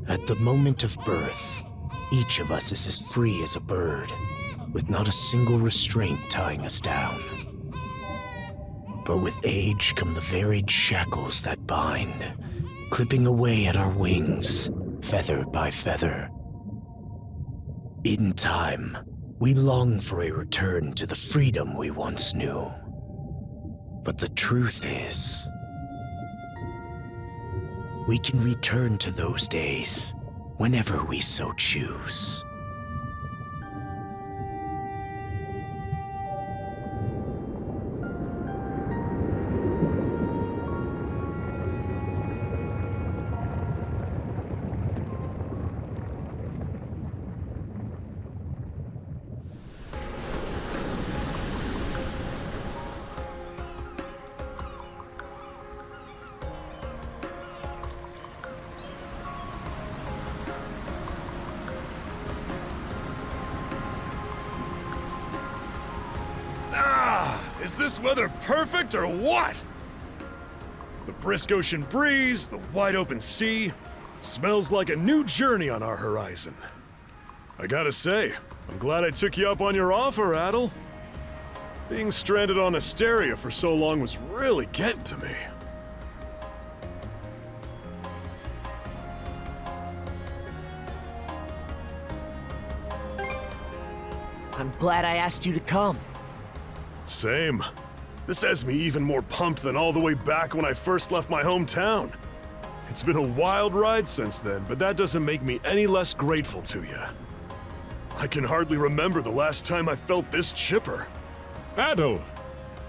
At the moment of birth, each of us is as free as a bird, with not a single restraint tying us down. But with age come the varied shackles that bind, clipping away at our wings, feather by feather. In time, we long for a return to the freedom we once knew. But the truth is, we can return to those days whenever we so choose. Is this weather perfect or what? The brisk ocean breeze, the wide open sea, smells like a new journey on our horizon. I gotta say, I'm glad I took you up on your offer, Adel. Being stranded on Asteria for so long was really getting to me. I'm glad I asked you to come. Same. This has me even more pumped than all the way back when I first left my hometown. It's been a wild ride since then, but that doesn't make me any less grateful to you. I can hardly remember the last time I felt this chipper. Adel!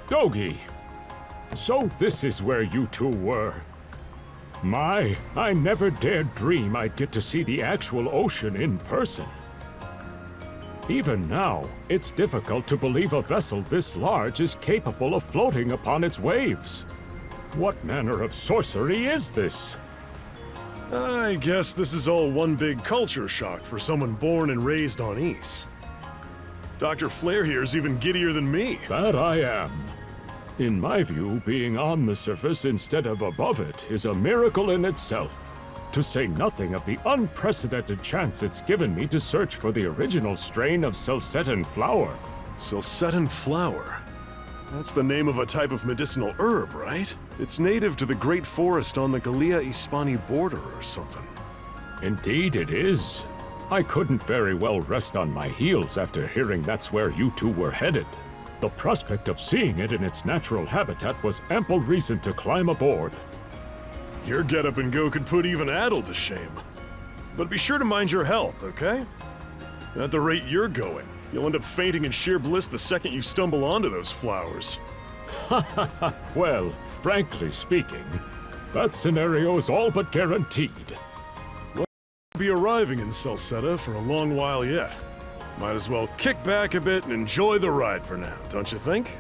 Dogi! So this is where you two were. I never dared dream I'd get to see the actual ocean in person. Even now, it's difficult to believe a vessel this large is capable of floating upon its waves. What manner of sorcery is this? I guess this is all one big culture shock for someone born and raised on Ys. Dr. Flair here's even giddier than me. That I am. In my view, being on the surface instead of above it is a miracle in itself. To say nothing of the unprecedented chance it's given me to search for the original strain of Selcetan flower. Selcetan flower? That's the name of a type of medicinal herb, right? It's native to the Great Forest on the Gallia-Hispani border or something. Indeed it is. I couldn't very well rest on my heels after hearing that's where you two were headed. The prospect of seeing it in its natural habitat was ample reason to climb aboard. Your get-up and go could put even Adel to shame. But be sure to mind your health, okay? At the rate you're going, you'll end up fainting in sheer bliss the second you stumble onto those flowers. Well, frankly speaking, that scenario is all but guaranteed. We'll be arriving in Celceta for a long while yet. Might as well kick back a bit and enjoy the ride for now, don't you think?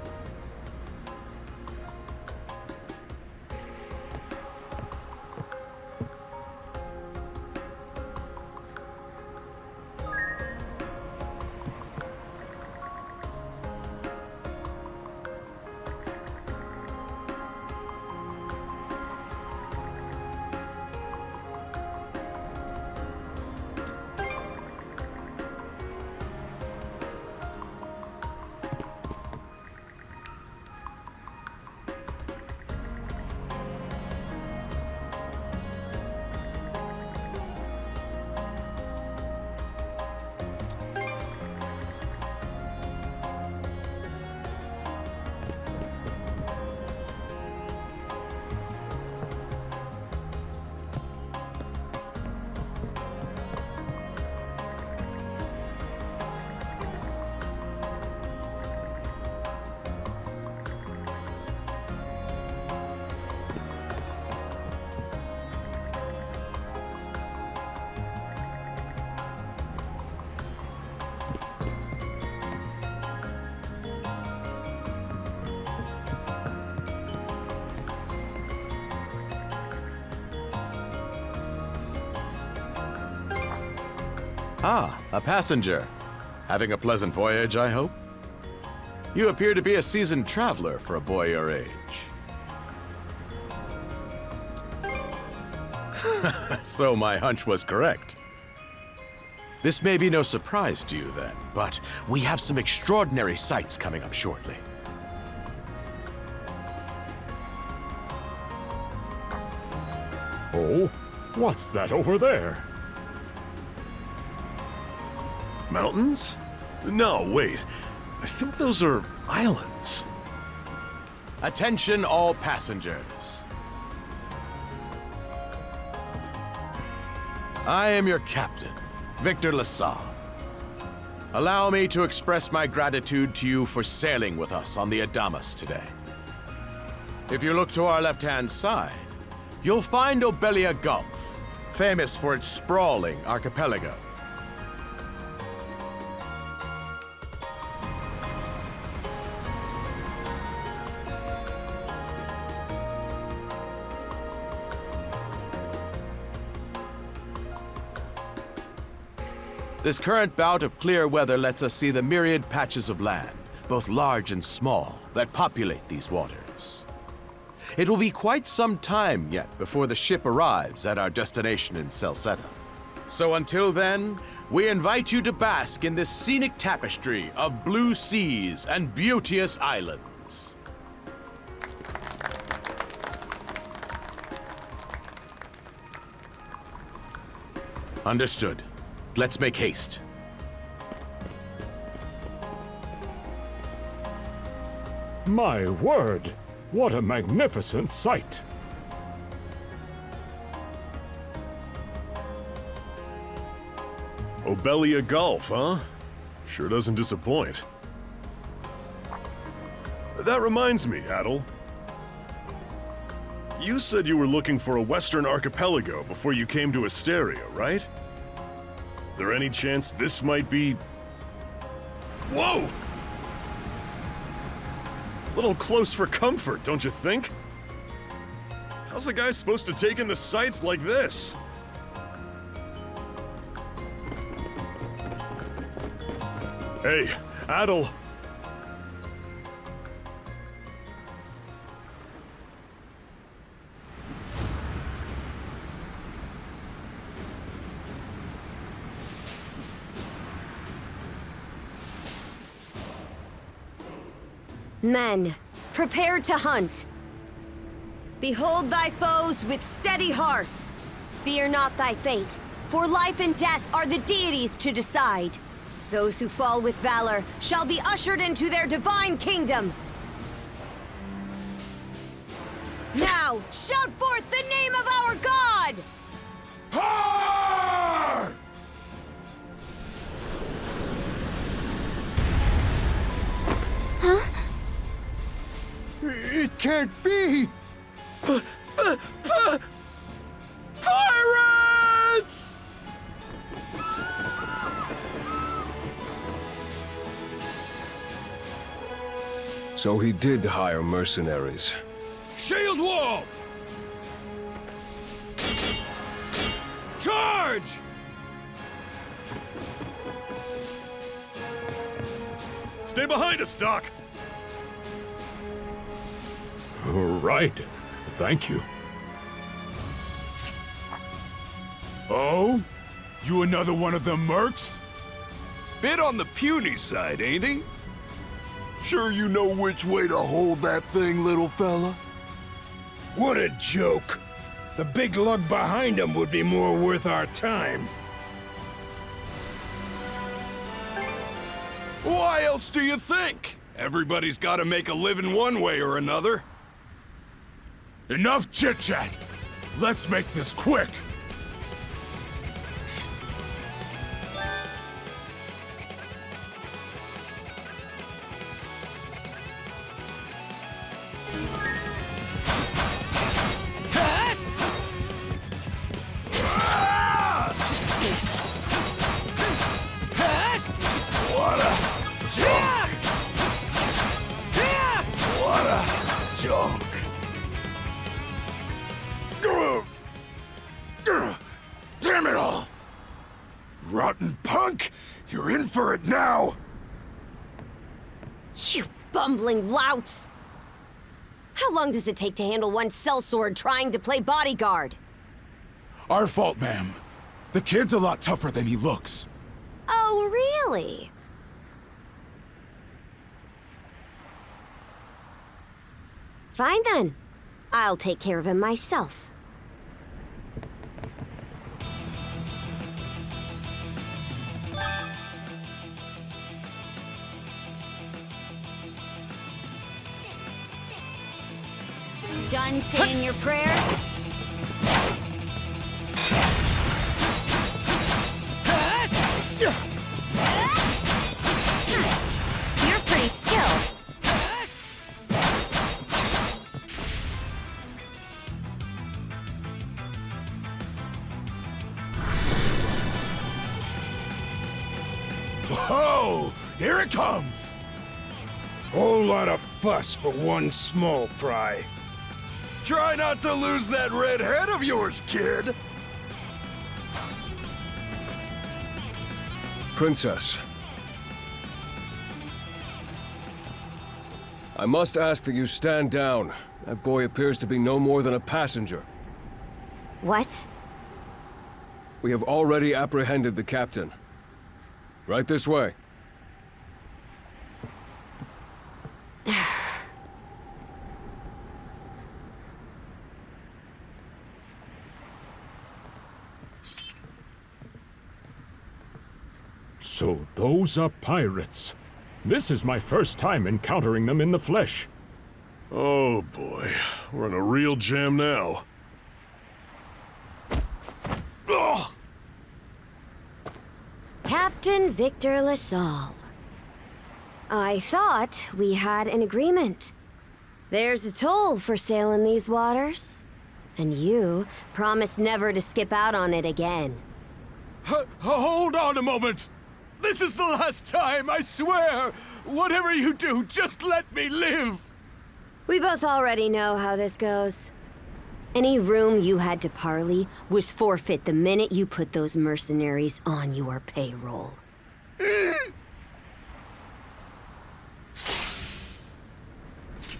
Ah, a passenger. Having a pleasant voyage, I hope? You appear to be a seasoned traveler for a boy your age. So my hunch was correct. This may be no surprise to you then, but we have some extraordinary sights coming up shortly. Oh, what's that over there? Mountains? No, wait. I think those are islands. Attention all passengers. I am your captain, Victor LaSalle. Allow me to express my gratitude to you for sailing with us on the Adamas today. If you look to our left-hand side, you'll find Obelia Gulf, famous for its sprawling archipelago. This current bout of clear weather lets us see the myriad patches of land, both large and small, that populate these waters. It will be quite some time yet before the ship arrives at our destination in Salsetta. So until then, we invite you to bask in this scenic tapestry of blue seas and beauteous islands. Understood. Let's make haste. My word, what a magnificent sight! Obelia Gulf, huh? Sure doesn't disappoint. That reminds me, Adel. You said you were looking for a western archipelago before you came to Asteria, right? There any chance this might be... Whoa! Little close for comfort, don't you think? How's a guy supposed to take in the sights like this? Hey, Adel. Men, prepare to hunt. Behold thy foes with steady hearts. Fear not thy fate, for life and death are the deities to decide. Those who fall with valor shall be ushered into their divine kingdom. Now, shout forth the name of our God! Har! It can't be! Pirates! So he did hire mercenaries. Shield wall! Charge! Stay behind us, Doc! Right. Thank you. Oh? You another one of them mercs? Bit on the puny side, ain't he? Sure you know which way to hold that thing, little fella? What a joke. The big lug behind him would be more worth our time. Why else do you think? Everybody's gotta make a living one way or another. Enough chit-chat! Let's make this quick! What a joke! What a joke! Damn it all! Rotten punk! You're in for it now! You bumbling louts! How long does it take to handle one sellsword trying to play bodyguard? Our fault, ma'am. The kid's a lot tougher than he looks. Oh, really? Fine then. I'll take care of him myself. Done saying your prayers? You're pretty skilled. Whoa! Here it comes! Whole lot of fuss for one small fry. Try not to lose that red head of yours, kid! Princess. I must ask that you stand down. That boy appears to be no more than a passenger. What? We have already apprehended the captain. Right this way. So those are pirates. This is my first time encountering them in the flesh. Oh boy, we're in a real jam now. Ugh. Captain Victor LaSalle. I thought we had an agreement. There's a toll for sailing these waters. And you promised never to skip out on it again. Hold on a moment! This is the last time, I swear! Whatever you do, just let me live! We both already know how this goes. Any room you had to parley was forfeit the minute you put those mercenaries on your payroll.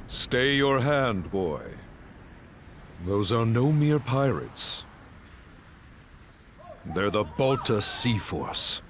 Stay your hand, boy. Those are no mere pirates. They're the Balta Sea Force.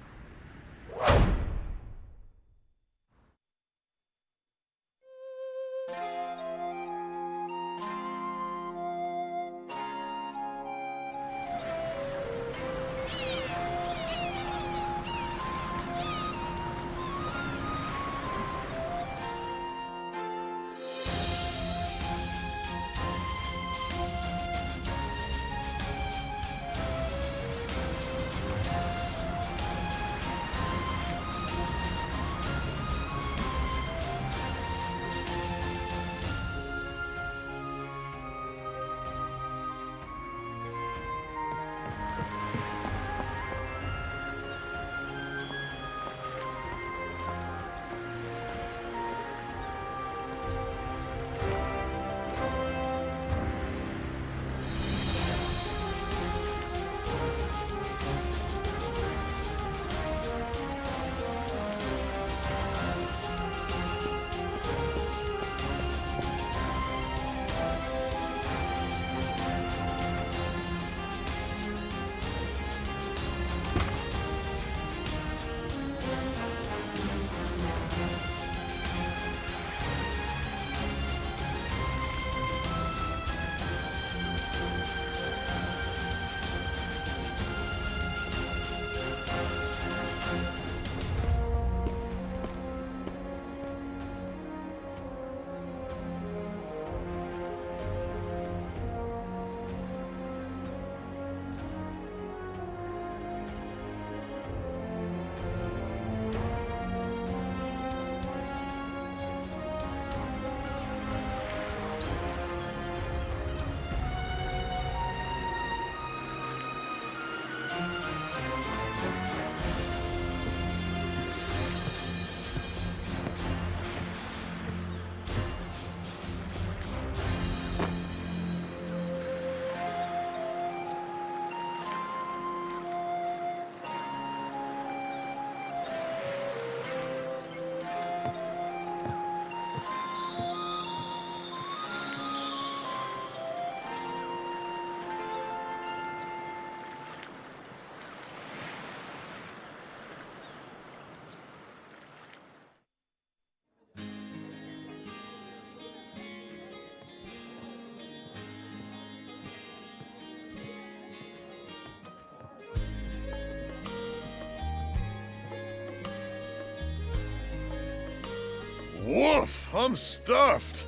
Woof! I'm stuffed.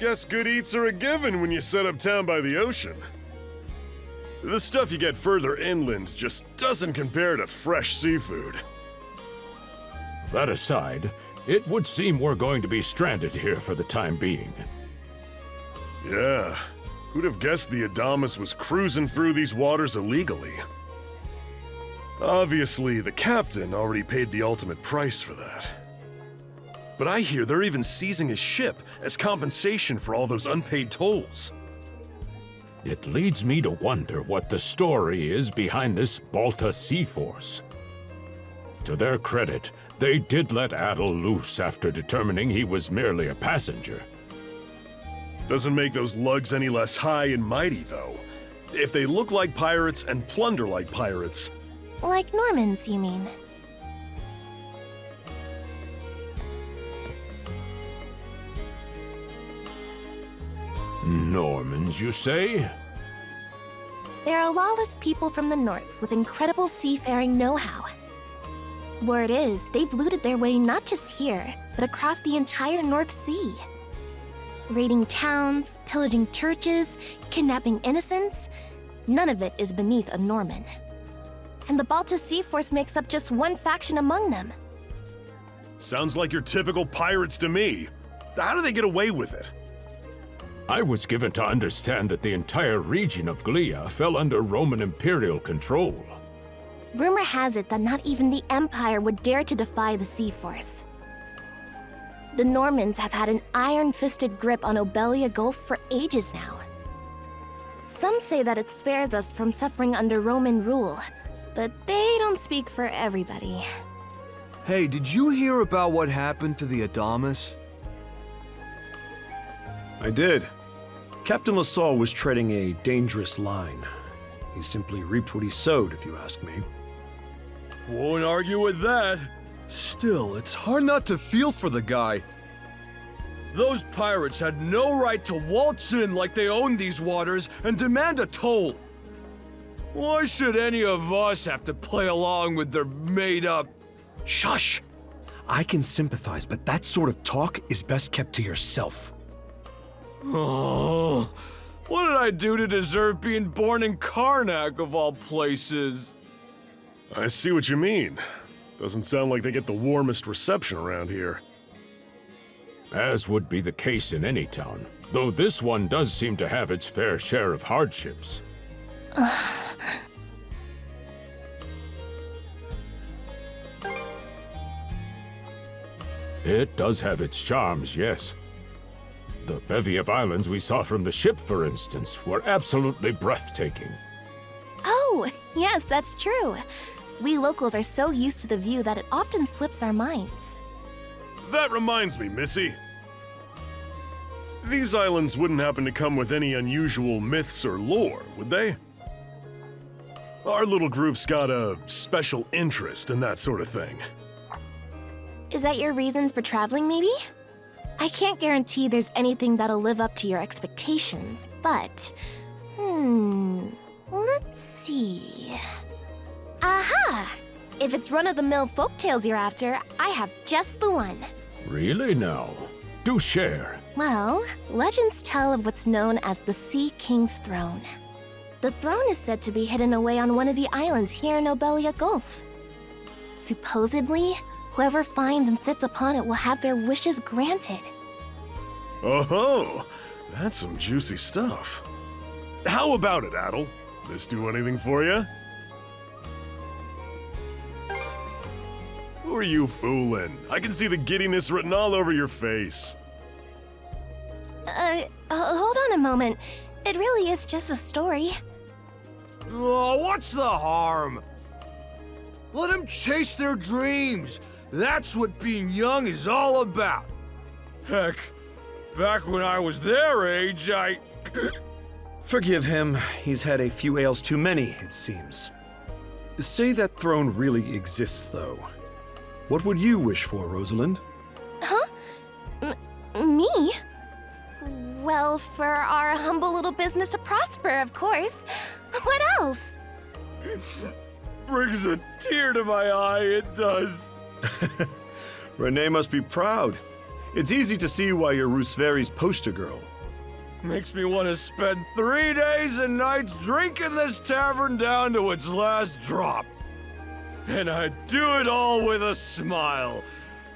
Guess good eats are a given when you set up town by the ocean. The stuff you get further inland just doesn't compare to fresh seafood. That aside, it would seem we're going to be stranded here for the time being. Yeah, who'd have guessed the Adamas was cruising through these waters illegally? Obviously, the captain already paid the ultimate price for that. But I hear they're even seizing his ship as compensation for all those unpaid tolls. It leads me to wonder what the story is behind this Balta Sea Force. To their credit, they did let Adel loose after determining he was merely a passenger. Doesn't make those lugs any less high and mighty, though. If they look like pirates and plunder like pirates... Like Normans, you mean? Normans, you say? They're a lawless people from the north with incredible seafaring know-how. Word is, they've looted their way not just here, but across the entire North Sea. Raiding towns, pillaging churches, kidnapping innocents, none of it is beneath a Norman. And the Balta Sea Force makes up just one faction among them. Sounds like your typical pirates to me. How do they get away with it? I was given to understand that the entire region of Glia fell under Roman imperial control. Rumor has it that not even the Empire would dare to defy the Sea Force. The Normans have had an iron-fisted grip on Obelia Gulf for ages now. Some say that it spares us from suffering under Roman rule, but they don't speak for everybody. Hey, did you hear about what happened to the Adamas? I did. Captain LaSalle was treading a dangerous line. He simply reaped what he sowed, if you ask me. Won't argue with that. Still, it's hard not to feel for the guy. Those pirates had no right to waltz in like they owned these waters and demand a toll. Why should any of us have to play along with their made-up... Shush! I can sympathize, but that sort of talk is best kept to yourself. Oh, what did I do to deserve being born in Karnak, of all places? I see what you mean. Doesn't sound like they get the warmest reception around here. As would be the case in any town, though this one does seem to have its fair share of hardships. It does have its charms, yes. The bevy of islands we saw from the ship, for instance, were absolutely breathtaking. Oh, yes, that's true. We locals are so used to the view that it often slips our minds. That reminds me, Missy. These islands wouldn't happen to come with any unusual myths or lore, would they? Our little group's got a special interest in that sort of thing. Is that your reason for traveling, maybe? I can't guarantee there's anything that'll live up to your expectations, but... let's see... Aha! If it's run-of-the-mill folktales you're after, I have just the one. Really now? Do share. Well, legends tell of what's known as the Sea King's Throne. The throne is said to be hidden away on one of the islands here in Obelia Gulf. Supposedly, whoever finds and sits upon it will have their wishes granted. Oh-ho! That's some juicy stuff. How about it, Adel? This do anything for you? Who are you fooling? I can see the giddiness written all over your face. Hold on a moment. It really is just a story. Oh, what's the harm? Let them chase their dreams. That's what being young is all about. Heck, back when I was their age, Forgive him. He's had a few ales too many, it seems. Say that throne really exists, though. What would you wish for, Rosalind? Huh? Me? Well, for our humble little business to prosper, of course. What else? Brings a tear to my eye, it does. Renee must be proud. It's easy to see why you're Rooseveri's poster girl. Makes me want to spend 3 days and nights drinking this tavern down to its last drop. And I do it all with a smile.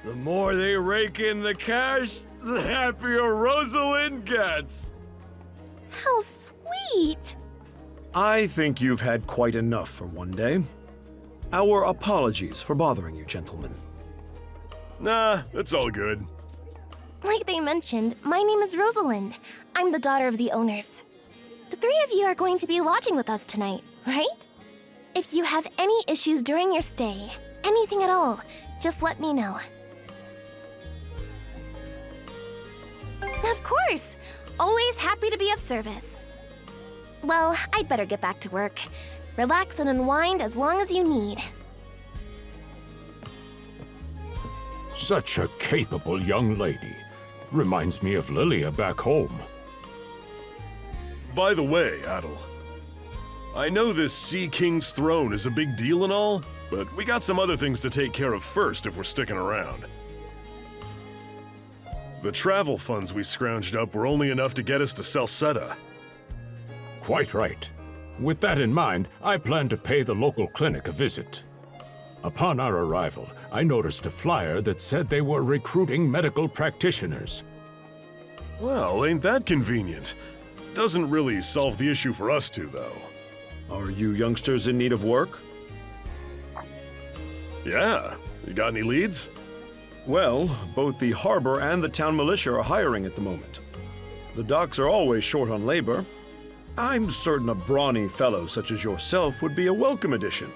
The more they rake in the cash, the happier Rosalind gets. How sweet! I think you've had quite enough for one day. Our apologies for bothering you, gentlemen. Nah, it's all good. Like they mentioned, my name is Rosalind. I'm the daughter of the owners. The three of you are going to be lodging with us tonight, right? If you have any issues during your stay, anything at all, just let me know. Of course! Always happy to be of service. Well, I'd better get back to work. Relax and unwind as long as you need. Such a capable young lady. Reminds me of Lilia back home. By the way, Adel, I know this Sea King's throne is a big deal and all, but we got some other things to take care of first if we're sticking around. The travel funds we scrounged up were only enough to get us to Salsetta. Quite right. With that in mind, I plan to pay the local clinic a visit. Upon our arrival, I noticed a flyer that said they were recruiting medical practitioners. Well, ain't that convenient? Doesn't really solve the issue for us two, though. Are you youngsters in need of work? Yeah. You got any leads? Well, both the harbor and the town militia are hiring at the moment. The docks are always short on labor. I'm certain a brawny fellow such as yourself would be a welcome addition.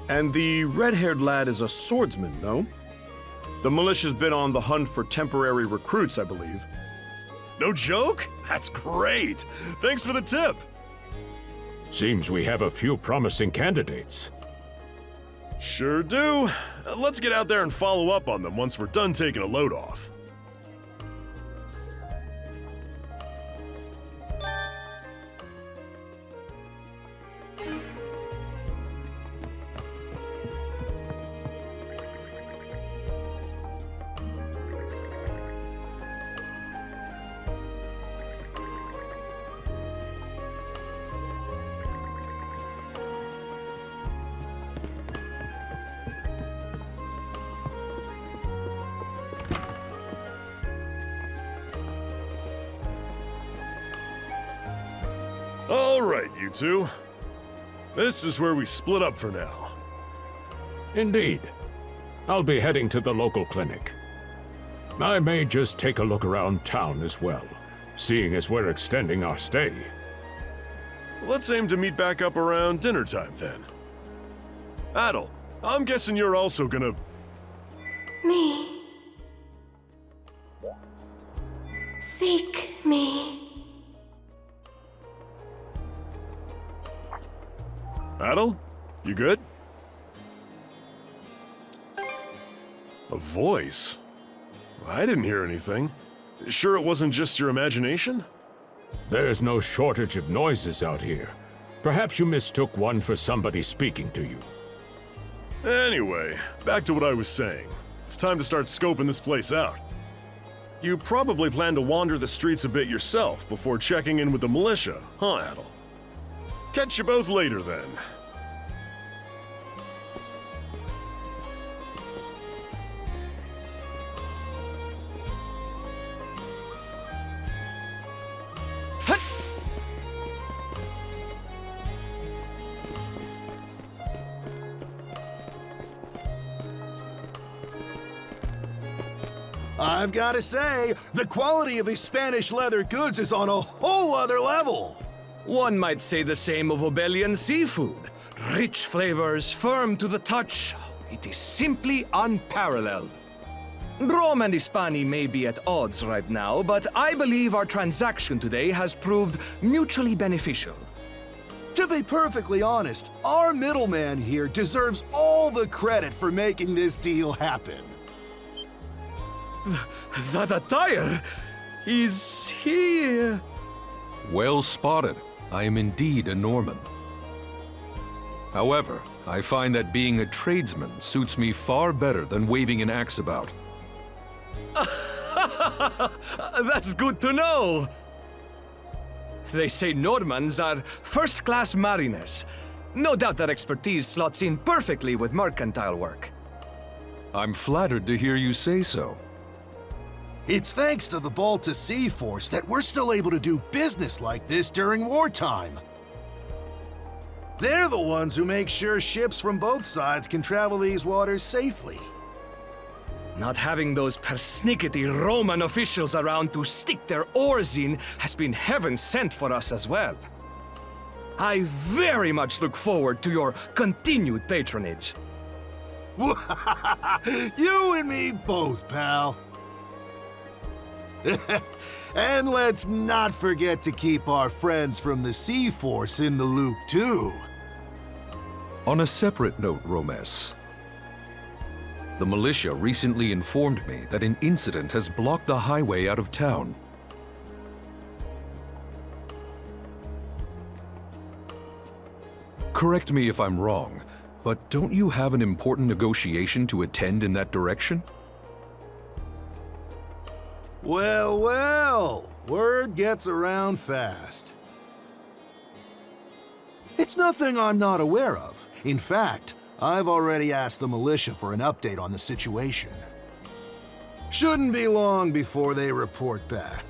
And the red-haired lad is a swordsman, no? The militia's been on the hunt for temporary recruits, I believe. No joke? That's great! Thanks for the tip! Seems we have a few promising candidates. Sure do. Let's get out there and follow up on them once we're done taking a load off. All right, you two. This is where we split up for now. Indeed. I'll be heading to the local clinic. I may just take a look around town as well, seeing as we're extending our stay. Let's aim to meet back up around dinner time then. Adel, I'm guessing you're also gonna... Me. Seek me. Adel, you good? A voice? I didn't hear anything. Sure it wasn't just your imagination? There's no shortage of noises out here. Perhaps you mistook one for somebody speaking to you. Anyway, back to what I was saying. It's time to start scoping this place out. You probably plan to wander the streets a bit yourself before checking in with the militia, huh, Adel? Catch you both later, then. I've got to say, the quality of these Spanish leather goods is on a whole other level. One might say the same of Obelian seafood. Rich flavors, firm to the touch. It is simply unparalleled. Rome and Hispani may be at odds right now, but I believe our transaction today has proved mutually beneficial. To be perfectly honest, our middleman here deserves all the credit for making this deal happen. That attire? Is he... Well spotted. I am indeed a Norman. However, I find that being a tradesman suits me far better than waving an axe about. That's good to know. They say Normans are first-class mariners. No doubt that expertise slots in perfectly with mercantile work. I'm flattered to hear you say so. It's thanks to the Balta Sea Force that we're still able to do business like this during wartime. They're the ones who make sure ships from both sides can travel these waters safely. Not having those persnickety Roman officials around to stick their oars in has been heaven sent for us as well. I very much look forward to your continued patronage. You and me both, pal. And let's not forget to keep our friends from the Sea Force in the loop, too. On a separate note, Romes, the militia recently informed me that an incident has blocked the highway out of town. Correct me if I'm wrong, but don't you have an important negotiation to attend in that direction? Well, well, word gets around fast. It's nothing I'm not aware of. In fact, I've already asked the militia for an update on the situation. Shouldn't be long before they report back.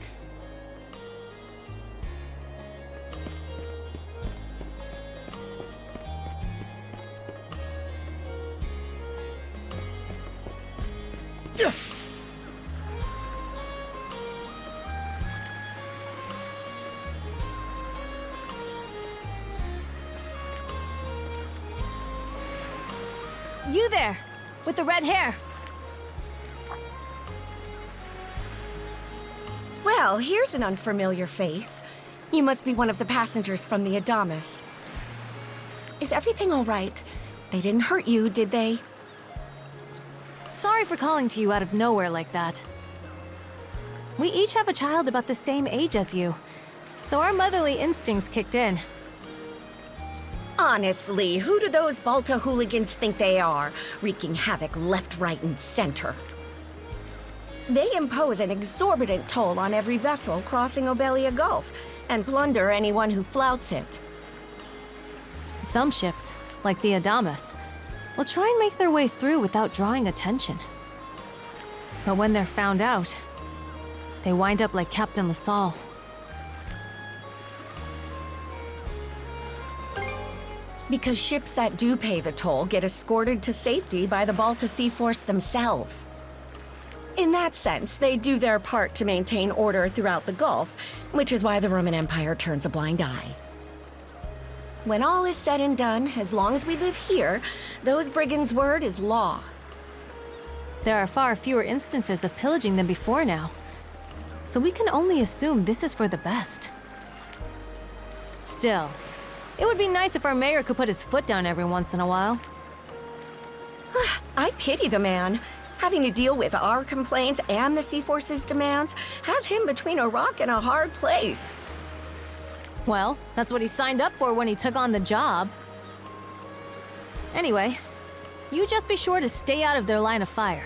You there, with the red hair. Well, here's an unfamiliar face. You must be one of the passengers from the Adamas. Is everything all right? They didn't hurt you, did they? Sorry for calling to you out of nowhere like that. We each have a child about the same age as you, so our motherly instincts kicked in. Honestly, who do those Balta hooligans think they are, wreaking havoc left, right, and center? They impose an exorbitant toll on every vessel crossing Obelia Gulf, and plunder anyone who flouts it. Some ships, like the Adamas, will try and make their way through without drawing attention. But when they're found out, they wind up like Captain LaSalle. Because ships that do pay the toll get escorted to safety by the Balta Sea Force themselves. In that sense, they do their part to maintain order throughout the Gulf, which is why the Roman Empire turns a blind eye. When all is said and done, as long as we live here, those brigands' word is law. There are far fewer instances of pillaging than before now, so we can only assume this is for the best. Still, it would be nice if our mayor could put his foot down every once in a while. I pity the man. Having to deal with our complaints and the Sea Force's demands has him between a rock and a hard place. Well, that's what he signed up for when he took on the job. Anyway, you just be sure to stay out of their line of fire.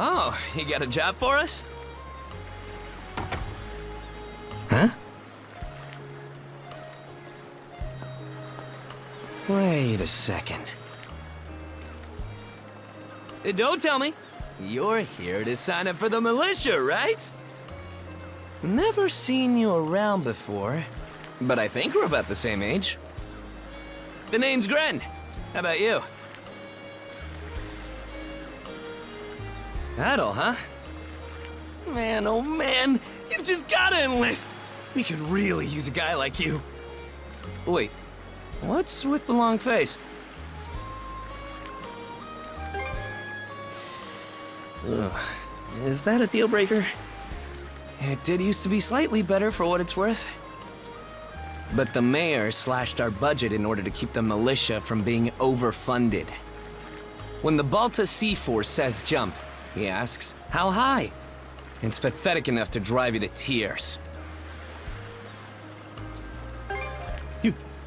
Oh, you got a job for us? Wait a second. Don't tell me. You're here to sign up for the militia, right? Never seen you around before, but I think we're about the same age. The name's Gren. How about you? That all, huh? Man, oh man, you've just gotta enlist! We could really use a guy like you. Wait, what's with the long face? Ugh. Is that a deal breaker? It did used to be slightly better for what it's worth. But the mayor slashed our budget in order to keep the militia from being overfunded. When the Balta Sea Force says jump, he asks, how high? It's pathetic enough to drive you to tears.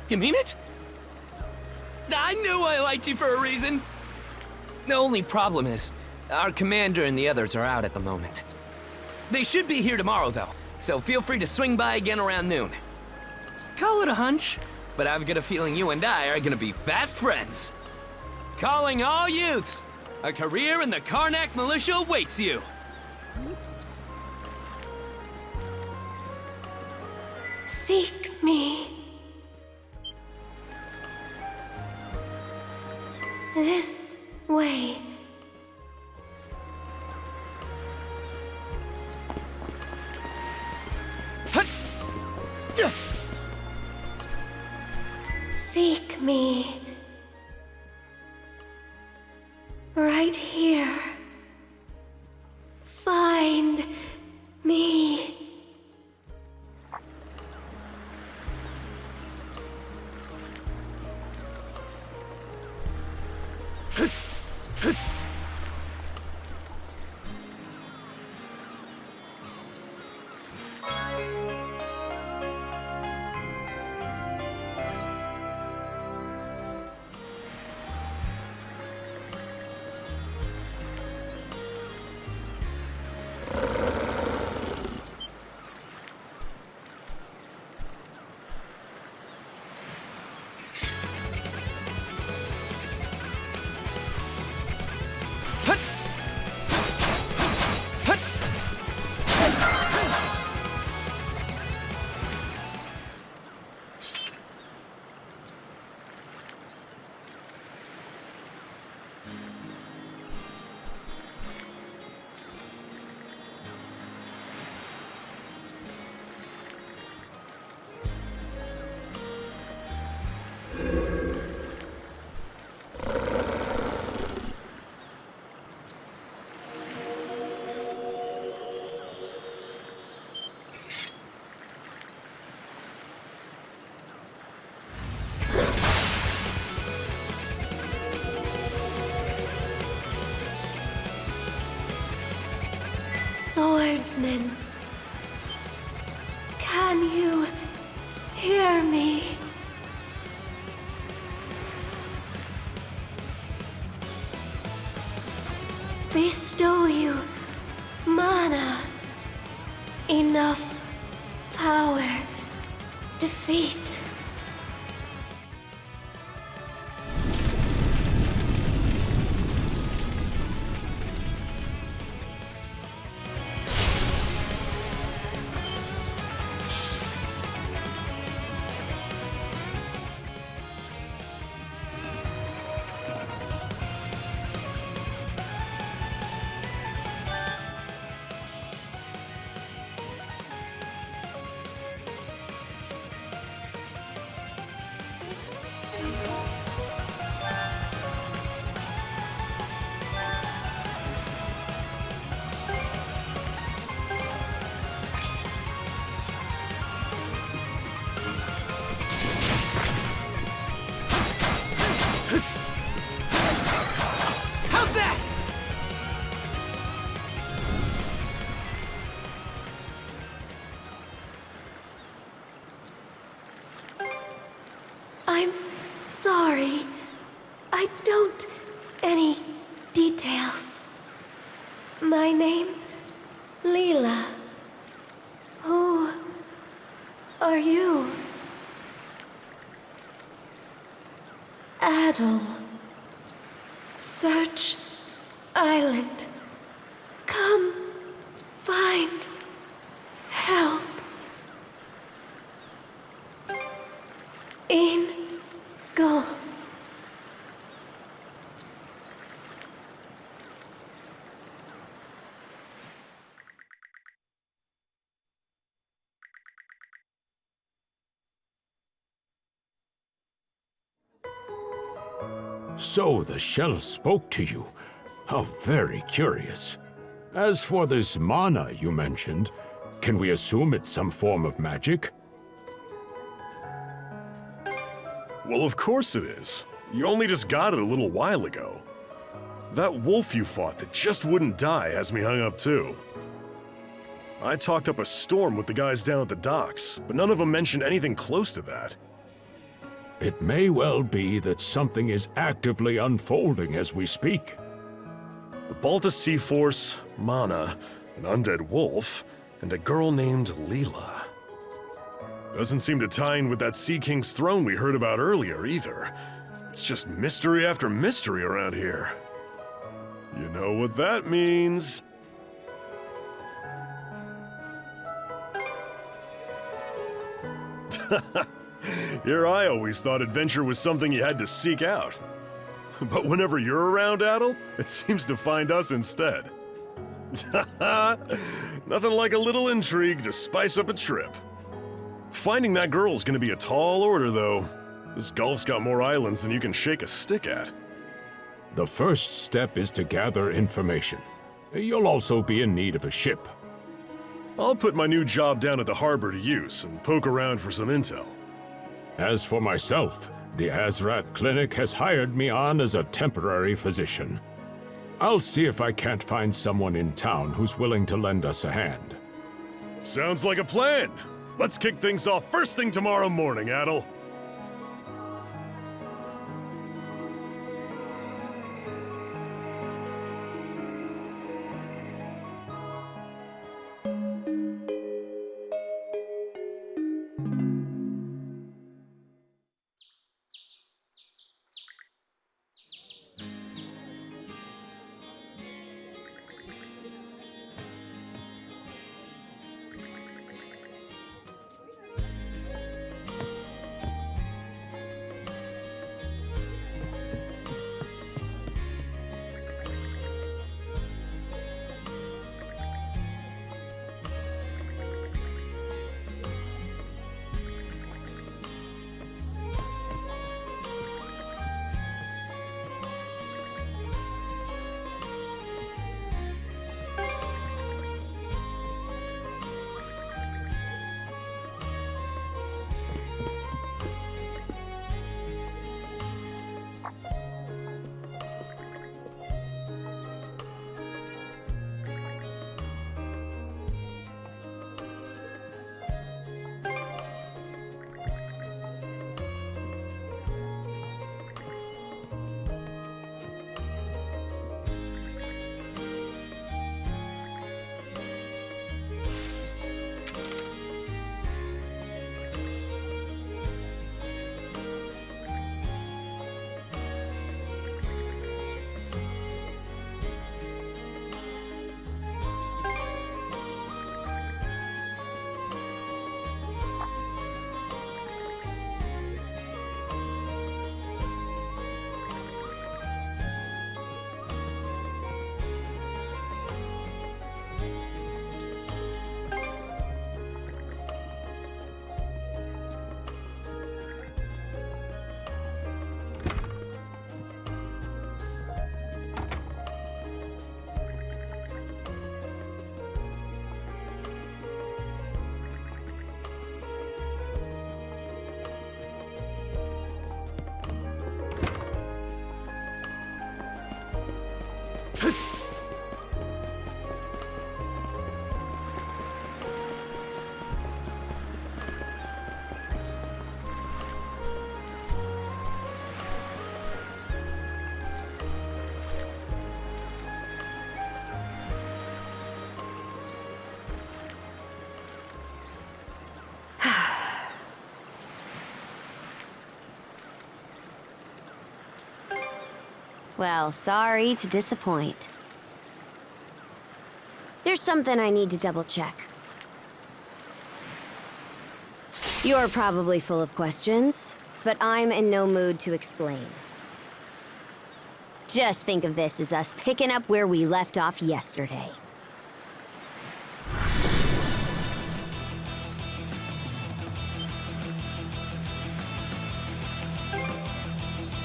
You mean it? I knew I liked you for a reason! The only problem is, our commander and the others are out at the moment. They should be here tomorrow, though, so feel free to swing by again around noon. Call it a hunch, but I've got a feeling you and I are gonna be fast friends. Calling all youths! A career in the Karnak militia awaits you! Seek me. This way. Seek me. Right here. Find me. Swordsman, can you hear me? Bestow you mana, enough power, defeat. I'm sorry. I don't... any details. My name... Leela. Who... are you? Adel. Search Island. Come find help. In go. So the shell spoke to you. How very curious. As for this mana you mentioned, can we assume it's some form of magic? Well, of course it is. You only just got it a little while ago. That wolf you fought that just wouldn't die has me hung up too. I talked up a storm with the guys down at the docks, but none of them mentioned anything close to that. It may well be that something is actively unfolding as we speak. The Balta Sea Force, Mana, an undead wolf, and a girl named Leela. Doesn't seem to tie in with that Sea King's throne we heard about earlier either. It's just mystery after mystery around here. You know what that means. Here I always thought adventure was something you had to seek out. But whenever you're around, Adel, it seems to find us instead. Nothing like a little intrigue to spice up a trip. Finding that girl's gonna be a tall order, though. This Gulf's got more islands than you can shake a stick at. The first step is to gather information. You'll also be in need of a ship. I'll put my new job down at the harbor to use and poke around for some intel. As for myself, the Azrat Clinic has hired me on as a temporary physician. I'll see if I can't find someone in town who's willing to lend us a hand. Sounds like a plan. Let's kick things off first thing tomorrow morning, Adel. Well, sorry to disappoint. There's something I need to double-check. You're probably full of questions, but I'm in no mood to explain. Just think of this as us picking up where we left off yesterday.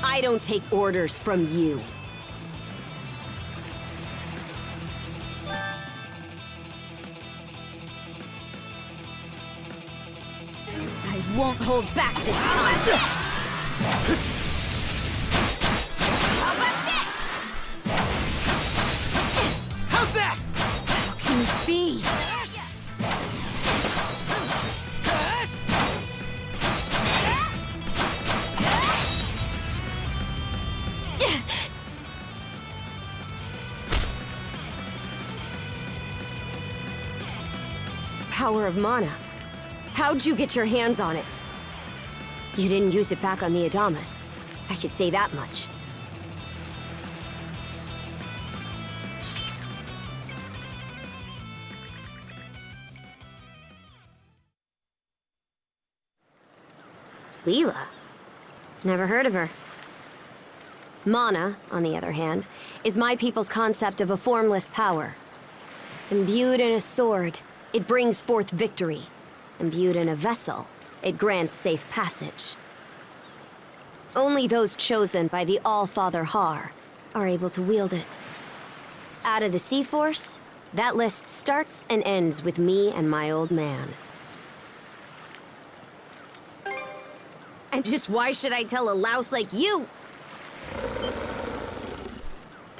I don't take orders from you. I won't hold back this time. How about this? How's that? How can this be? Power of mana. How'd you get your hands on it? You didn't use it back on the Adamas. I could say that much. Leela? Never heard of her. Mana, on the other hand, is my people's concept of a formless power. Imbued in a sword, it brings forth victory. Imbued in a vessel, it grants safe passage. Only those chosen by the All-Father Har are able to wield it. Out of the Sea Force, that list starts and ends with me and my old man. And just why should I tell a louse like you?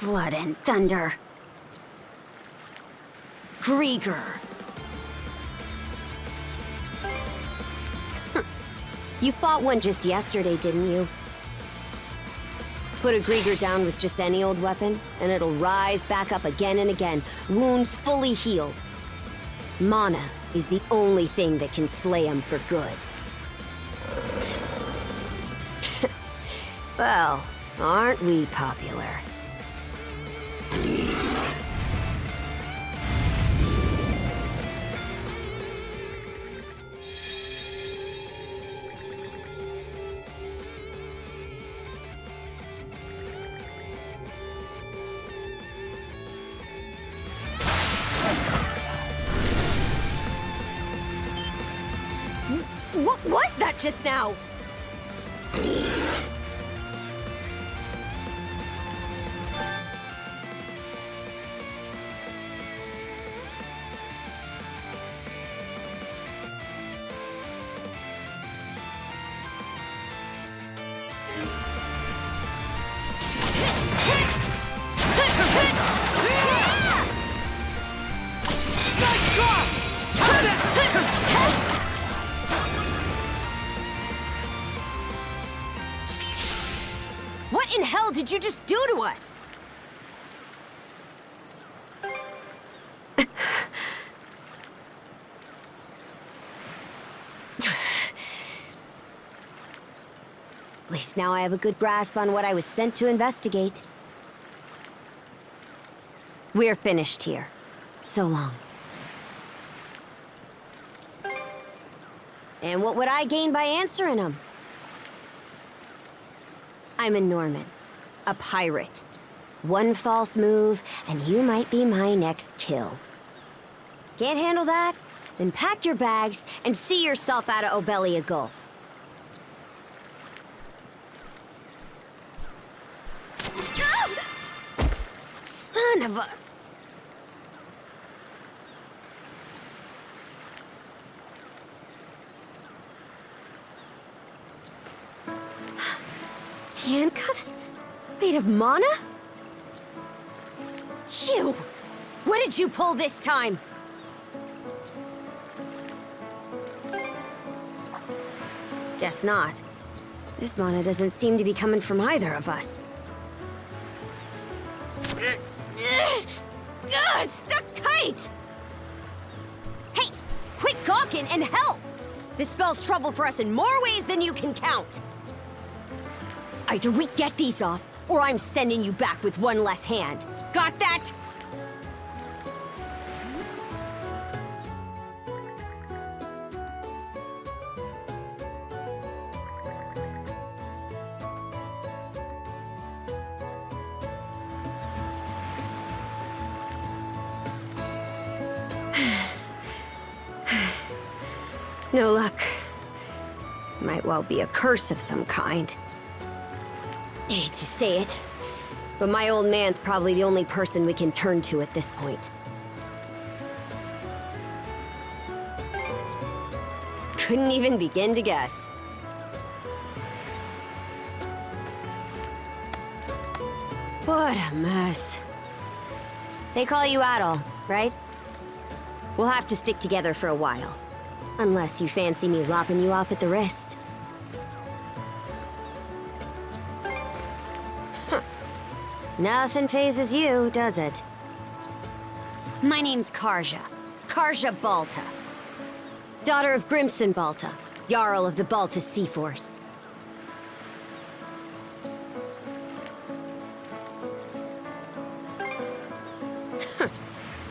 Blood and thunder. Grieger. You fought one just yesterday, didn't you? Put a Grieger down with just any old weapon, and it'll rise back up again and again, wounds fully healed. Mana is the only thing that can slay him for good. Well, aren't we popular? What was that just now? What in hell did you just do to us? At least now I have a good grasp on what I was sent to investigate. We're finished here. So long. And what would I gain by answering them? I'm a Norman, a pirate. One false move, and you might be my next kill. Can't handle that? Then pack your bags and see yourself out of Obelia Gulf. Son of a... Handcuffs? Made of mana? You! What did you pull this time? Guess not. This mana doesn't seem to be coming from either of us. It's stuck tight! Hey, quit gawking and help! This spells trouble for us in more ways than you can count. Either we get these off, or I'm sending you back with one less hand. Got that? No luck. Might well be a curse of some kind. Hate to say it, but my old man's probably the only person we can turn to at this point. Couldn't even begin to guess. What a mess. They call you Adol, right? We'll have to stick together for a while. Unless you fancy me lopping you off at the wrist. Huh. Nothing phases you, does it? My name's Karja. Karja Balta. Daughter of Grimson Balta, Jarl of the Balta Sea Force.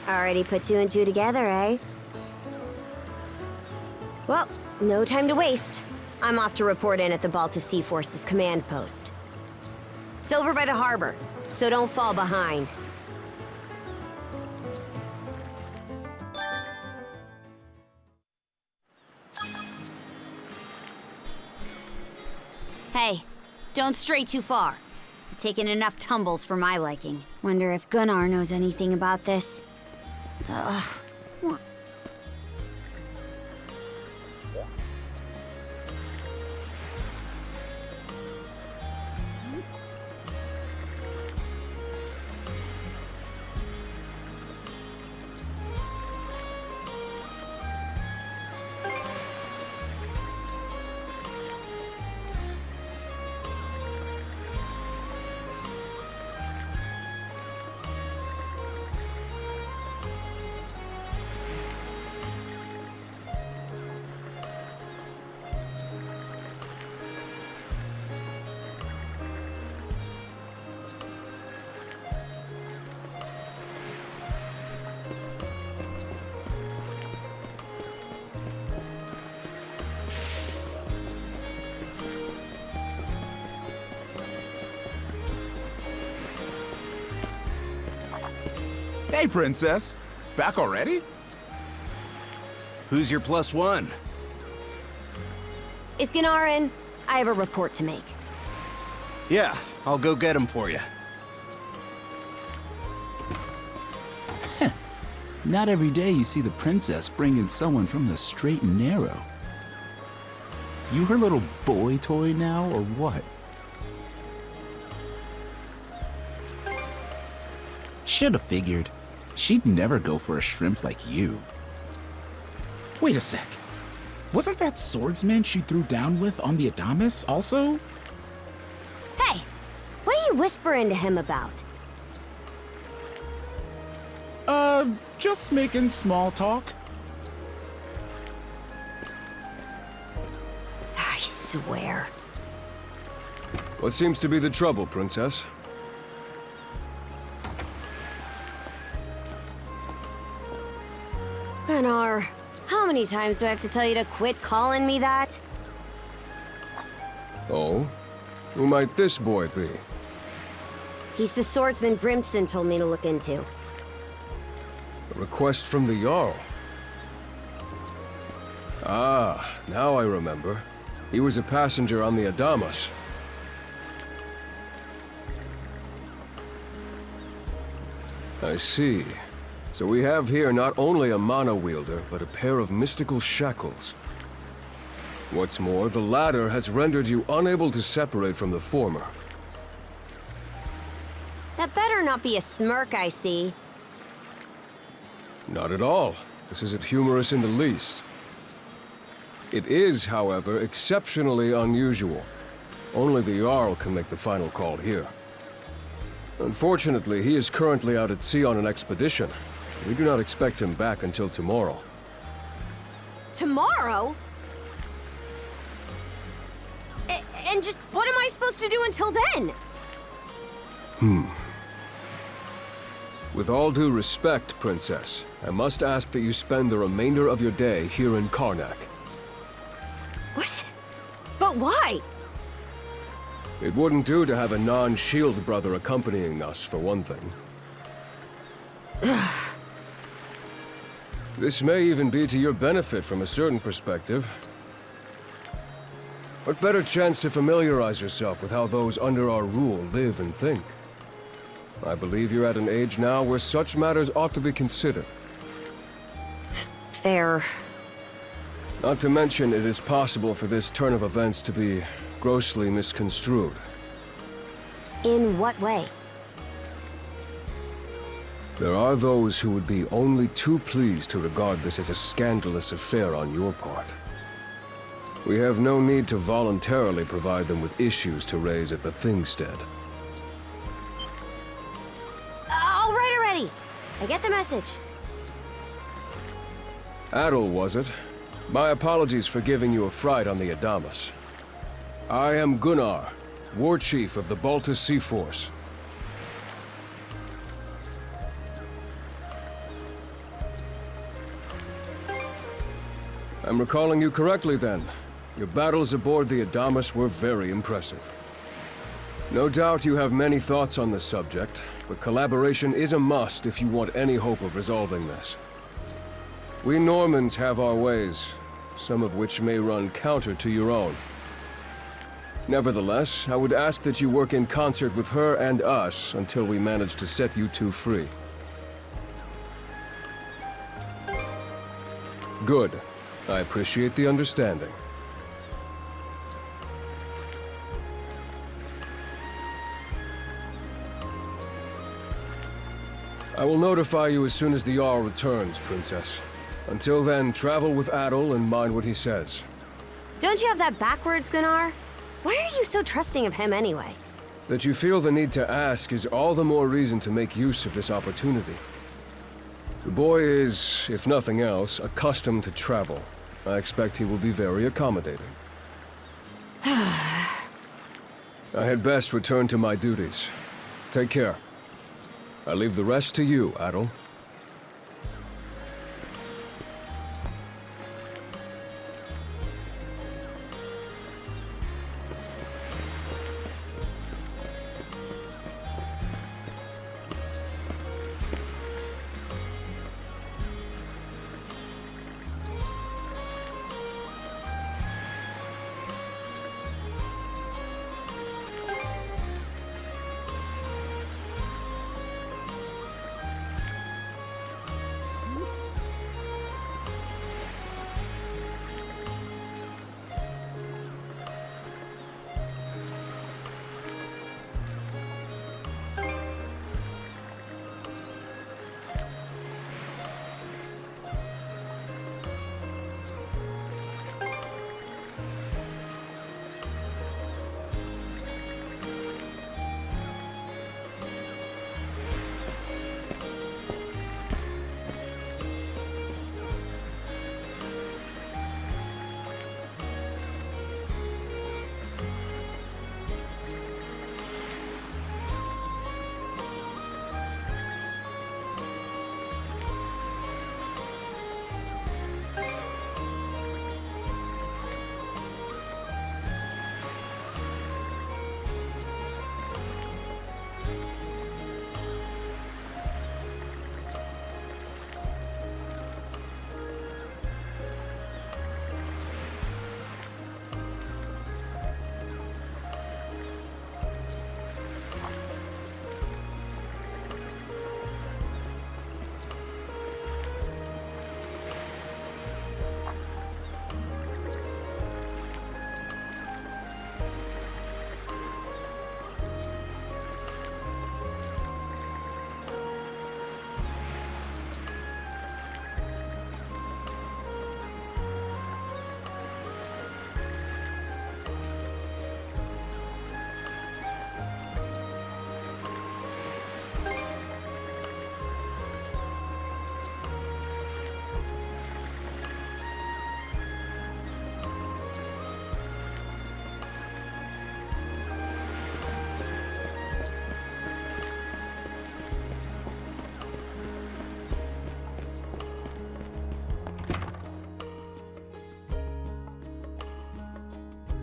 Already put two and two together, eh? Well, no time to waste. I'm off to report in at the Balta Sea Force's command post. It's over by the harbor, so don't fall behind. Hey, don't stray too far. You've taken enough tumbles for my liking. Wonder if Gunnar knows anything about this. Ugh. Hey, Princess. Back already? Who's your plus one? Is Gunnar in? I have a report to make. Yeah, I'll go get him for you. Not every day you see the princess bring in someone from the straight and narrow. You her little boy toy now, or what? Should've figured. She'd never go for a shrimp like you. Wait a sec. Wasn't that swordsman she threw down with on the Adamas also? Hey, what are you whispering to him about? Just making small talk. I swear. What seems to be the trouble, Princess? Gunnar, how many times do I have to tell you to quit calling me that? Oh? Who might this boy be? He's the swordsman Grimson told me to look into. A request from the Jarl. Ah, now I remember. He was a passenger on the Adamas. I see. So we have here not only a mana wielder, but a pair of mystical shackles. What's more, the latter has rendered you unable to separate from the former. That better not be a smirk I see. Not at all. This isn't humorous in the least. It is, however, exceptionally unusual. Only the Jarl can make the final call here. Unfortunately, he is currently out at sea on an expedition. We do not expect him back until tomorrow. Tomorrow? And just what am I supposed to do until then? With all due respect, Princess, I must ask that you spend the remainder of your day here in Karnak. What? But why? It wouldn't do to have a non-shield brother accompanying us, for one thing. This may even be to your benefit from a certain perspective. What better chance to familiarize yourself with how those under our rule live and think? I believe you're at an age now where such matters ought to be considered. Fair. Not to mention, it is possible for this turn of events to be grossly misconstrued. In what way? There are those who would be only too pleased to regard this as a scandalous affair on your part. We have no need to voluntarily provide them with issues to raise at the Thingstead. All right already! I get the message. Adel, was it? My apologies for giving you a fright on the Adamas. I am Gunnar, War Chief of the Baltus Sea Force. I'm recalling you correctly then. Your battles aboard the Adamas were very impressive. No doubt you have many thoughts on this subject, but collaboration is a must if you want any hope of resolving this. We Normans have our ways, some of which may run counter to your own. Nevertheless, I would ask that you work in concert with her and us until we manage to set you two free. Good. I appreciate the understanding. I will notify you as soon as the Jarl returns, Princess. Until then, travel with Adel and mind what he says. Don't you have that backwards, Gunnar? Why are you so trusting of him anyway? That you feel the need to ask is all the more reason to make use of this opportunity. The boy is, if nothing else, accustomed to travel. I expect he will be very accommodating. I had best return to my duties. Take care. I leave the rest to you, Adel.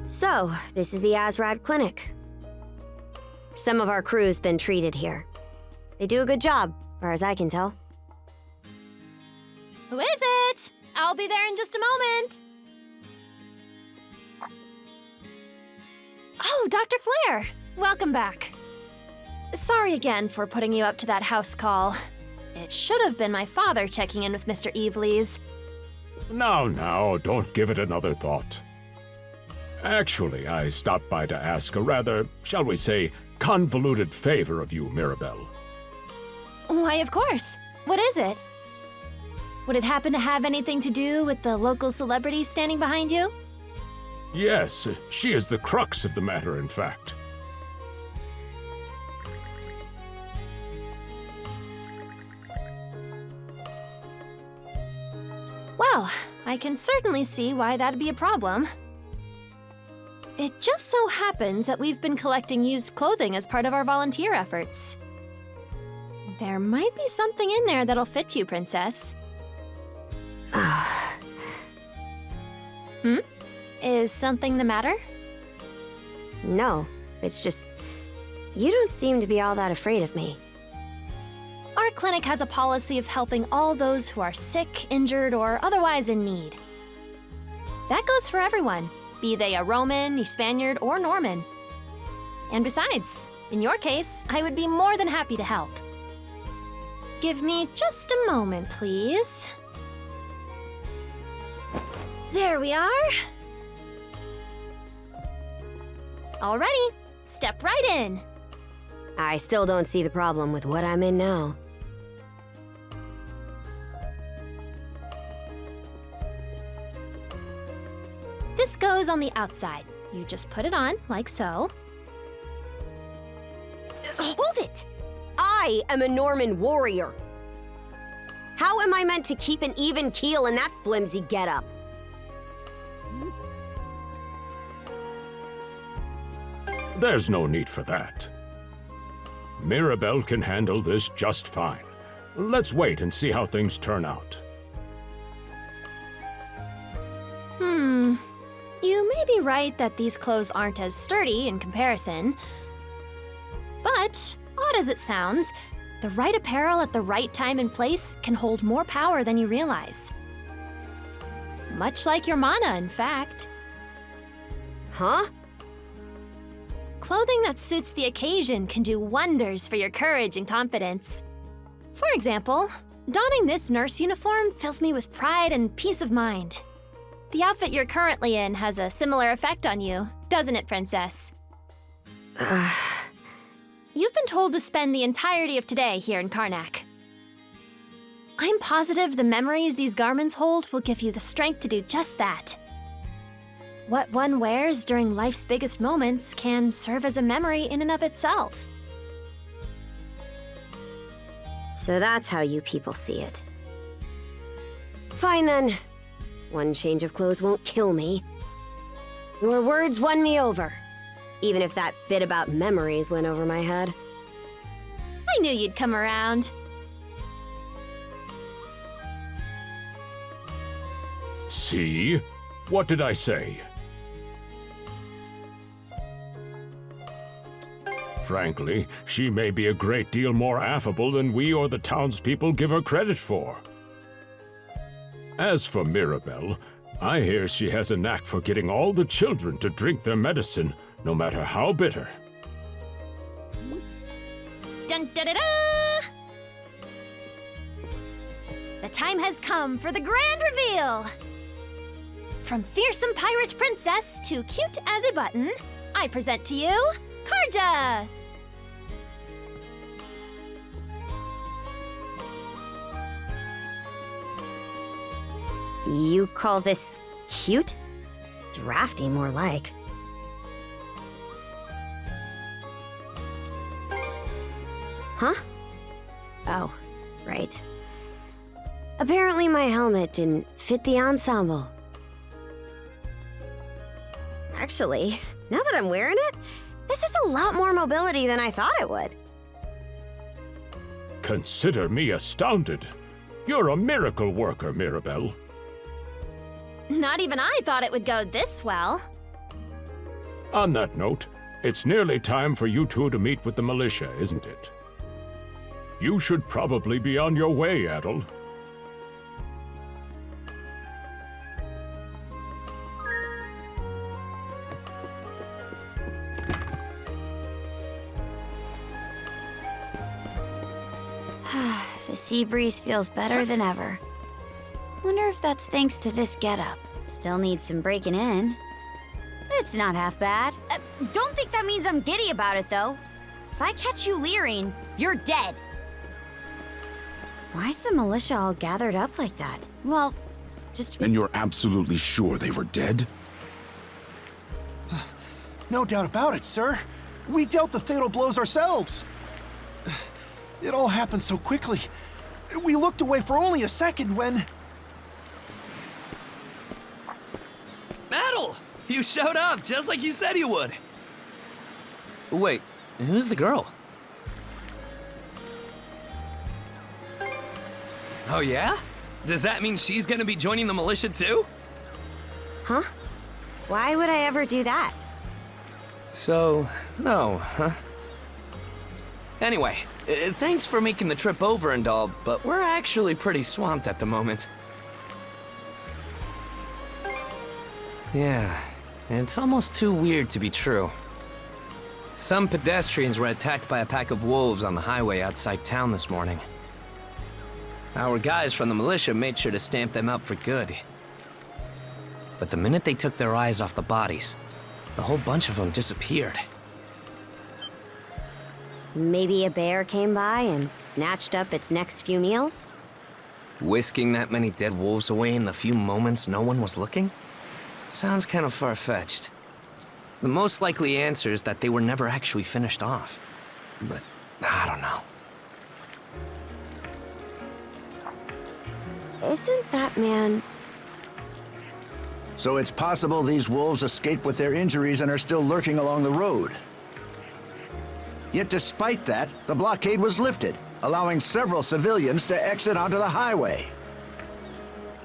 So, this is the Azrad Clinic. Some of our crew's been treated here. They do a good job, far as I can tell. Who is it? I'll be there in just a moment. Oh, Dr. Flair! Welcome back. Sorry again for putting you up to that house call. It should have been my father checking in with Mr. Evelees. Now, don't give it another thought. Actually, I stopped by to ask a rather, shall we say, convoluted favor of you, Mirabelle. Why, of course. What is it? Would it happen to have anything to do with the local celebrity standing behind you? Yes, she is the crux of the matter, in fact. Well, I can certainly see why that'd be a problem. It just so happens that we've been collecting used clothing as part of our volunteer efforts. There might be something in there that'll fit you, Princess. Is something the matter? No, it's just... you don't seem to be all that afraid of me. Our clinic has a policy of helping all those who are sick, injured, or otherwise in need. That goes for everyone, be they a Roman, a Spaniard, or Norman. And besides, in your case, I would be more than happy to help. Give me just a moment, please. There we are. Alrighty, step right in. I still don't see the problem with what I'm in now. This goes on the outside. You just put it on, like so. Hold it! I am a Norman warrior. How am I meant to keep an even keel in that flimsy getup? There's no need for that. Mirabelle can handle this just fine. Let's wait and see how things turn out. You may be right that these clothes aren't as sturdy in comparison. But, odd as it sounds, the right apparel at the right time and place can hold more power than you realize. Much like your mana, in fact. Huh? Clothing that suits the occasion can do wonders for your courage and confidence. For example, donning this nurse uniform fills me with pride and peace of mind. The outfit you're currently in has a similar effect on you, doesn't it, Princess? You've been told to spend the entirety of today here in Karnak. I'm positive the memories these garments hold will give you the strength to do just that. What one wears during life's biggest moments can serve as a memory in and of itself. So that's how you people see it. Fine then. One change of clothes won't kill me. Your words won me over, even if that bit about memories went over my head. I knew you'd come around. See? What did I say? Frankly, she may be a great deal more affable than we or the townspeople give her credit for. As for Mirabelle, I hear she has a knack for getting all the children to drink their medicine, no matter how bitter. Dun da da da! The time has come for the grand reveal! From fearsome pirate princess to cute as a button, I present to you, Karja! You call this cute? Drafty, more like. Huh? Oh, right. Apparently my helmet didn't fit the ensemble. Actually, now that I'm wearing it, this is a lot more mobility than I thought it would. Consider me astounded. You're a miracle worker, Mirabelle. Not even I thought it would go this well. On that note, it's nearly time for you two to meet with the militia, isn't it? You should probably be on your way, Adel. The sea breeze feels better than ever. Wonder if that's thanks to this getup. Still needs some breaking in. It's not half bad. Don't think that means I'm giddy about it, though. If I catch you leering, you're dead. Why's the militia all gathered up like that? Well, just... And you're absolutely sure they were dead? No doubt about it, sir. We dealt the fatal blows ourselves. It all happened so quickly. We looked away for only a second when... Adel! You showed up just like you said you would. Wait, who's the girl? Oh yeah? Does that mean she's gonna be joining the militia too? Huh? Why would I ever do that? So, no, huh? Anyway, thanks for making the trip over and all, but we're actually pretty swamped at the moment. Yeah, it's almost too weird to be true. Some pedestrians were attacked by a pack of wolves on the highway outside town this morning. Our guys from the militia made sure to stamp them up for good. But the minute they took their eyes off the bodies, the whole bunch of them disappeared. Maybe a bear came by and snatched up its next few meals? Whisking that many dead wolves away in the few moments no one was looking? Sounds kind of far-fetched. The most likely answer is that they were never actually finished off. But I don't know. Isn't that man... So it's possible these wolves escaped with their injuries and are still lurking along the road. Yet despite that, the blockade was lifted, allowing several civilians to exit onto the highway.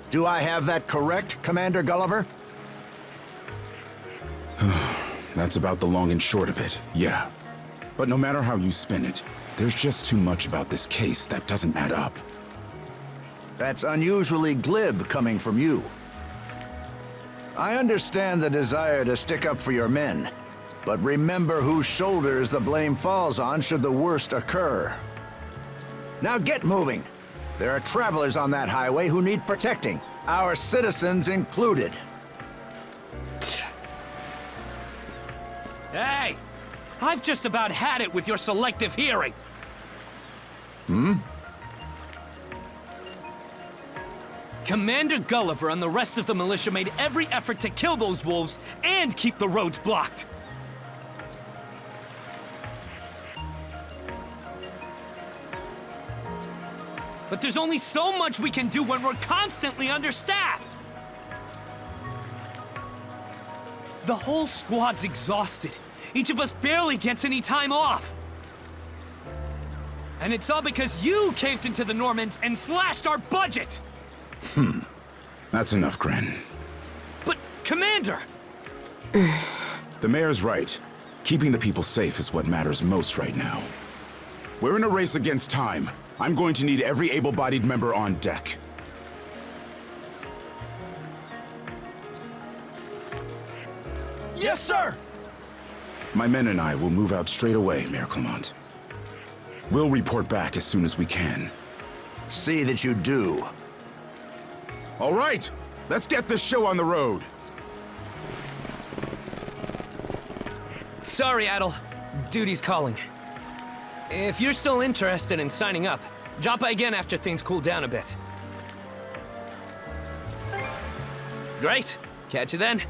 Do I have that correct, Commander Gulliver? That's about the long and short of it, yeah. But no matter how you spin it, there's just too much about this case that doesn't add up. That's unusually glib coming from you. I understand the desire to stick up for your men, but remember whose shoulders the blame falls on should the worst occur. Now get moving. There are travelers on that highway who need protecting, our citizens included. Hey! I've just about had it with your selective hearing! Hmm? Commander Gulliver and the rest of the militia made every effort to kill those wolves and keep the roads blocked. But there's only so much we can do when we're constantly understaffed. The whole squad's exhausted. Each of us barely gets any time off. And it's all because you caved into the Normans and slashed our budget! That's enough, Gren. But, Commander! The mayor's right. Keeping the people safe is what matters most right now. We're in a race against time. I'm going to need every able-bodied member on deck. Yes, sir! My men and I will move out straight away, Mayor Clement. We'll report back as soon as we can. See that you do. All right, let's get this show on the road. Sorry, Adel. Duty's calling. If you're still interested in signing up, drop by again after things cool down a bit. Great. Catch you then.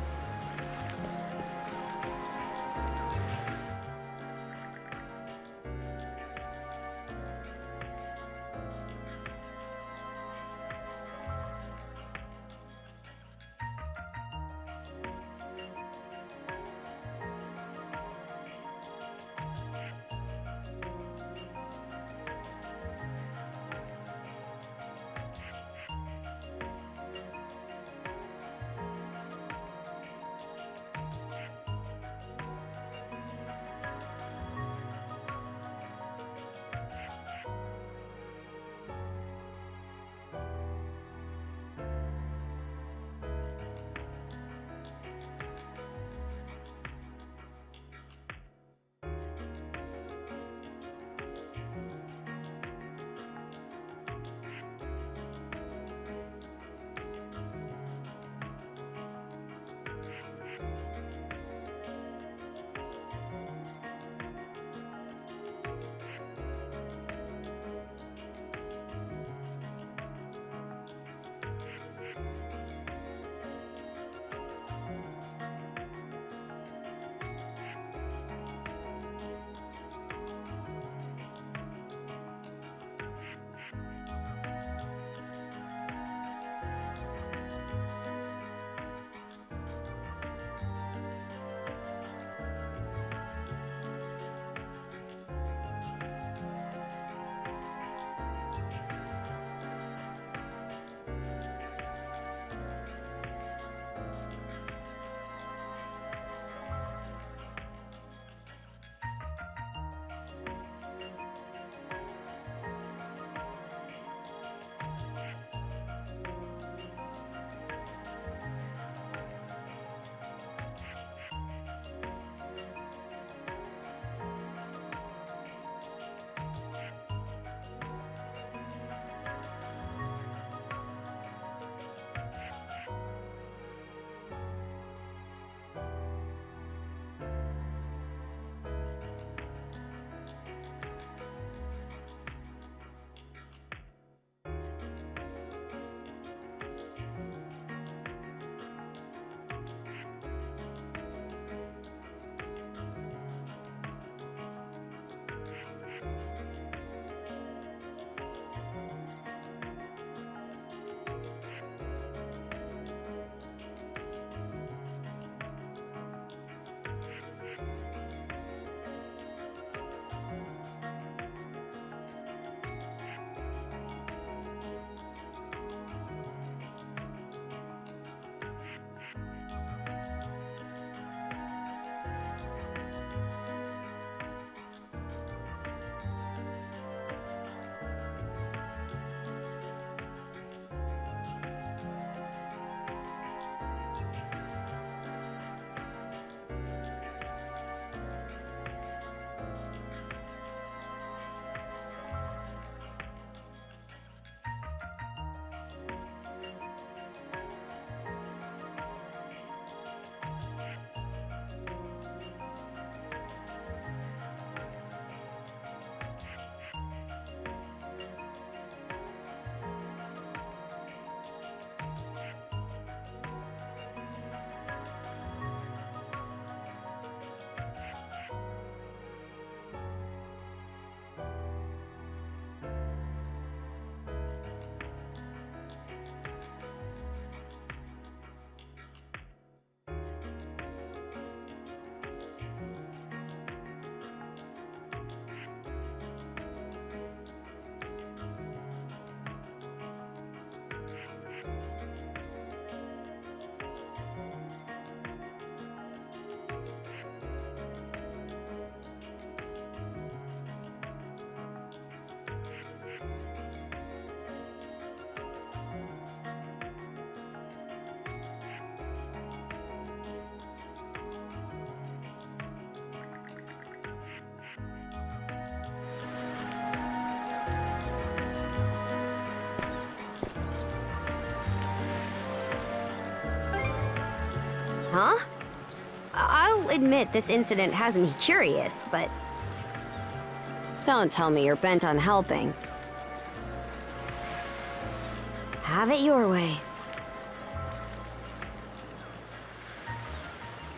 Huh? I'll admit this incident has me curious, but... Don't tell me you're bent on helping. Have it your way.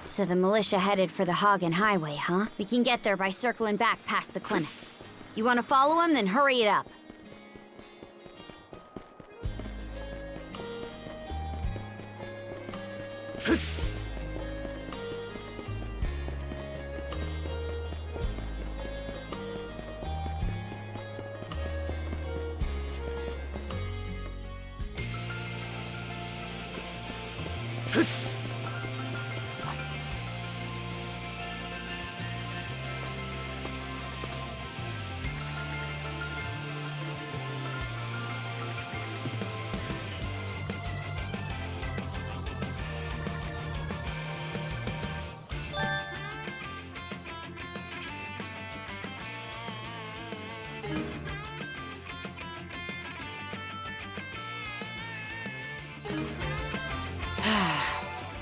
So the militia headed for the Hagen Highway, huh? We can get there by circling back past the clinic. You want to follow him? Then hurry it up.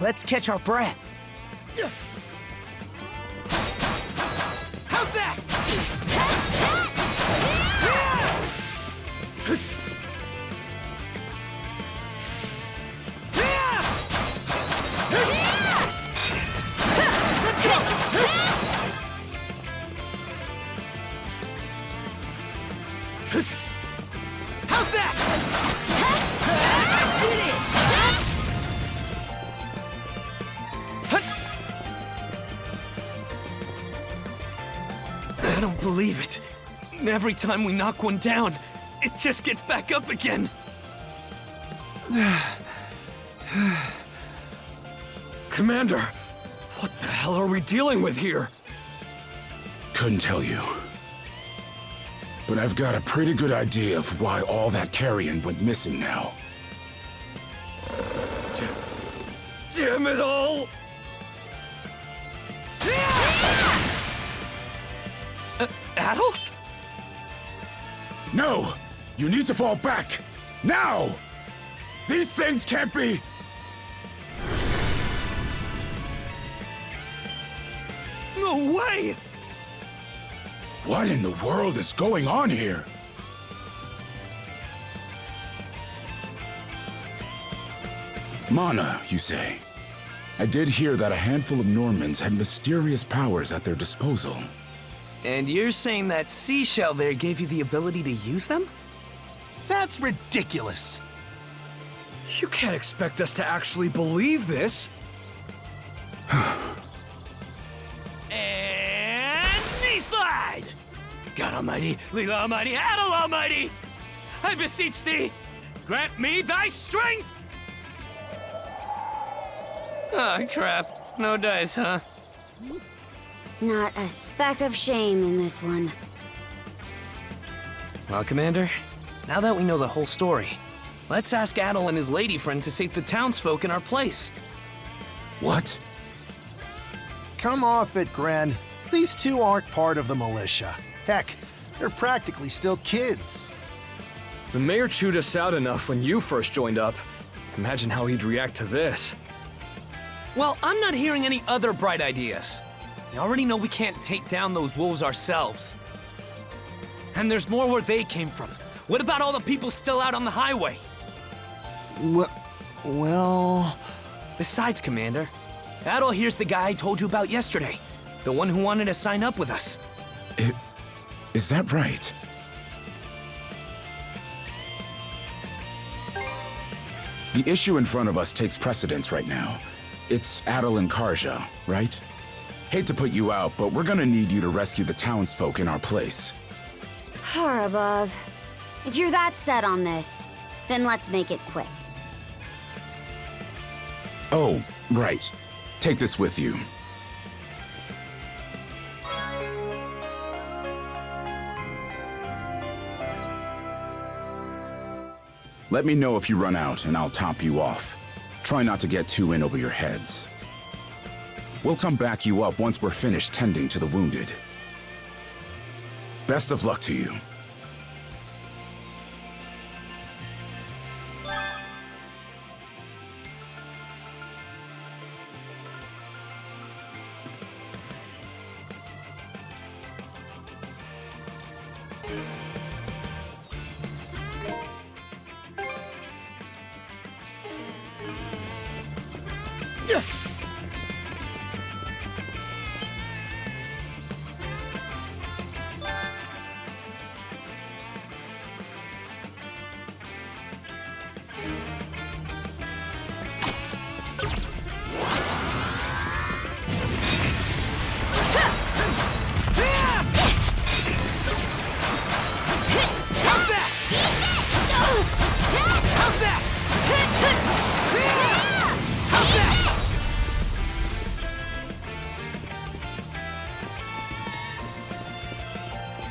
Let's catch our breath. How's that? Let's go! How's that? I don't believe it. Every time we knock one down, it just gets back up again. Commander, what the hell are we dealing with here? Couldn't tell you. But I've got a pretty good idea of why all that carrion went missing now. Damn it all! Adol? No! You need to fall back! Now! These things can't be... No way! What in the world is going on here? Mana, you say? I did hear that a handful of Normans had mysterious powers at their disposal. And you're saying that seashell there gave you the ability to use them? That's ridiculous. You can't expect us to actually believe this. And knee slide! God Almighty, Leela Almighty, Adol Almighty! I beseech thee, grant me thy strength! Oh, crap. No dice, huh? Not a speck of shame in this one. Well, Commander, now that we know the whole story, let's ask Adol and his lady friend to save the townsfolk in our place. What? Come off it, Gren. These two aren't part of the militia. Heck, they're practically still kids. The mayor chewed us out enough when you first joined up. Imagine how he'd react to this. Well, I'm not hearing any other bright ideas. We already know we can't take down those wolves ourselves. And there's more where they came from. What about all the people still out on the highway? Well... Besides, Commander, Adol here's the guy I told you about yesterday. The one who wanted to sign up with us. Is that right? The issue in front of us takes precedence right now. It's Adol and Karja, right? Hate to put you out, but we're gonna need you to rescue the townsfolk in our place. Far above. If you're that set on this, then let's make it quick. Oh, right. Take this with you. Let me know if you run out, and I'll top you off. Try not to get too in over your heads. We'll come back you up once we're finished tending to the wounded. Best of luck to you.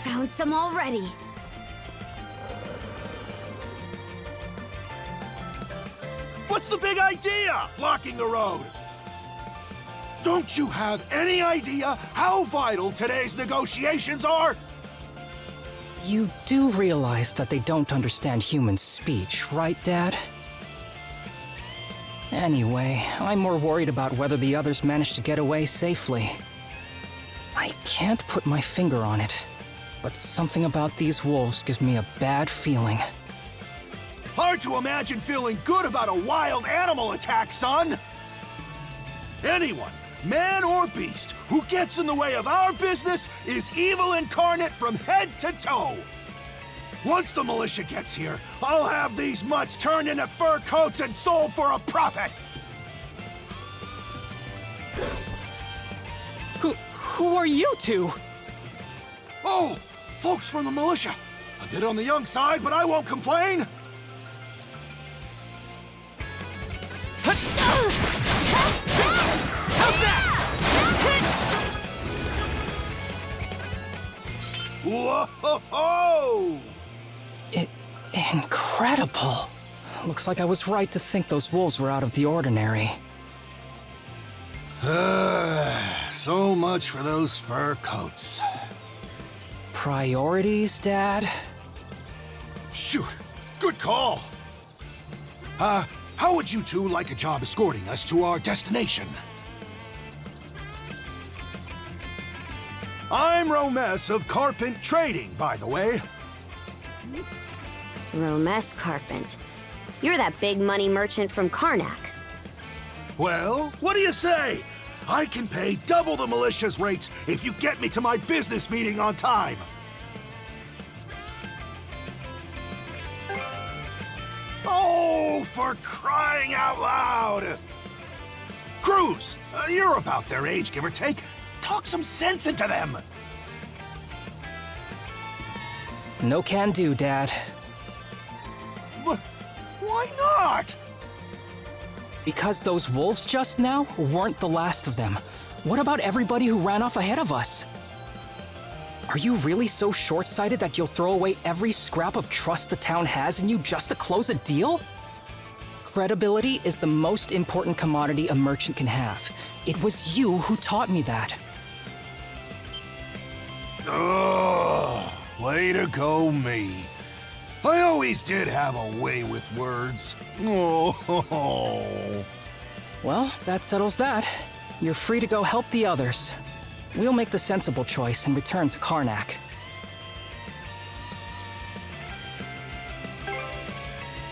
Found some already. What's the big idea? Blocking the road. Don't you have any idea how vital today's negotiations are? You do realize that they don't understand human speech, right, Dad? Anyway, I'm more worried about whether the others managed to get away safely. I can't put my finger on it, but something about these wolves gives me a bad feeling. Hard to imagine feeling good about a wild animal attack, son! Anyone, man or beast, who gets in the way of our business is evil incarnate from head to toe! Once the militia gets here, I'll have these mutts turned into fur coats and sold for a profit! Who are you two? Oh, folks from the militia. A bit on the young side, but I won't complain! Whoa! Incredible. Looks like I was right to think those wolves were out of the ordinary. So much for those fur coats. Priorities, Dad? Shoot, good call. How would you two like a job escorting us to our destination? I'm Romes of Carpent Trading, by the way. Romes Carpent. You're that big money merchant from Karnak. Well, what do you say? I can pay double the militia's rates if you get me to my business meeting on time. Oh, for crying out loud! Cruz, you're about their age, give or take. Talk some sense into them. No can do, Dad. Why not? Because those wolves just now weren't the last of them. What about everybody who ran off ahead of us? Are you really so short-sighted that you'll throw away every scrap of trust the town has in you just to close a deal? Credibility is the most important commodity a merchant can have. It was you who taught me that. Ugh, way to go, me. I always did have a way with words. Oh. Well, that settles that. You're free to go help the others. We'll make the sensible choice and return to Karnak.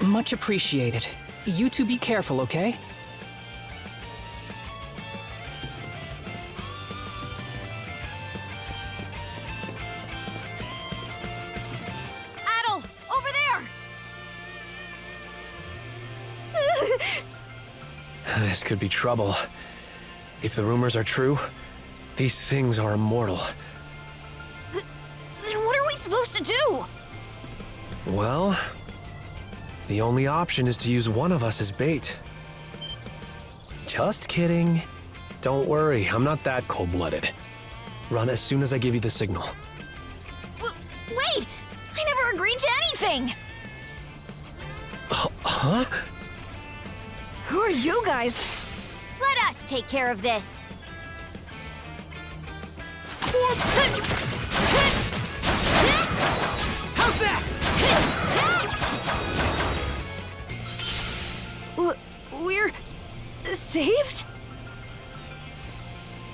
Much appreciated. You two be careful, okay? Adel, over there! This could be trouble. If the rumors are true, these things are immortal. Then what are we supposed to do? Well, the only option is to use one of us as bait. Just kidding. Don't worry, I'm not that cold-blooded. Run as soon as I give you the signal. Wait! I never agreed to anything! Huh? Who are you guys? Let us take care of this. How's that? We're saved?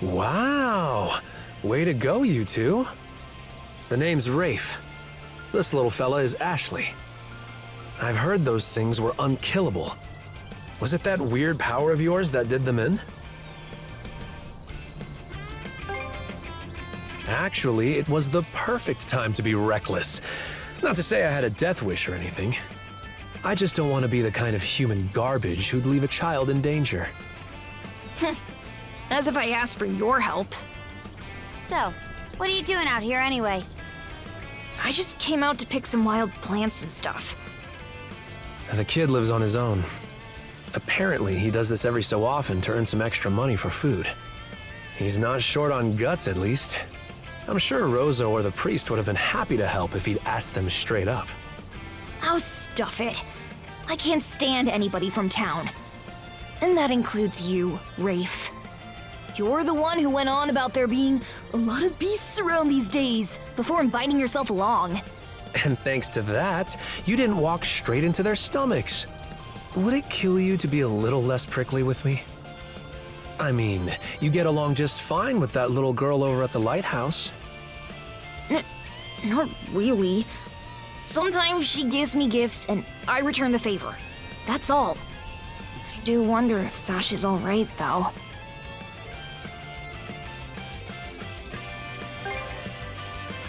Wow! Way to go, you two. The name's Rafe. This little fella is Ashley. I've heard those things were unkillable. Was it that weird power of yours that did them in? Actually, it was the perfect time to be reckless. Not to say I had a death wish or anything. I just don't want to be the kind of human garbage who'd leave a child in danger. As if I asked for your help. So, what are you doing out here anyway? I just came out to pick some wild plants and stuff. The kid lives on his own. Apparently, he does this every so often to earn some extra money for food. He's not short on guts, at least. I'm sure Rozo or the priest would have been happy to help if he'd asked them straight up. Oh, stuff it. I can't stand anybody from town. And that includes you, Rafe. You're the one who went on about there being a lot of beasts around these days before inviting yourself along. And thanks to that, you didn't walk straight into their stomachs. Would it kill you to be a little less prickly with me? I mean, you get along just fine with that little girl over at the lighthouse. Not really. Sometimes she gives me gifts and I return the favor. That's all. I do wonder if Sash is alright, though.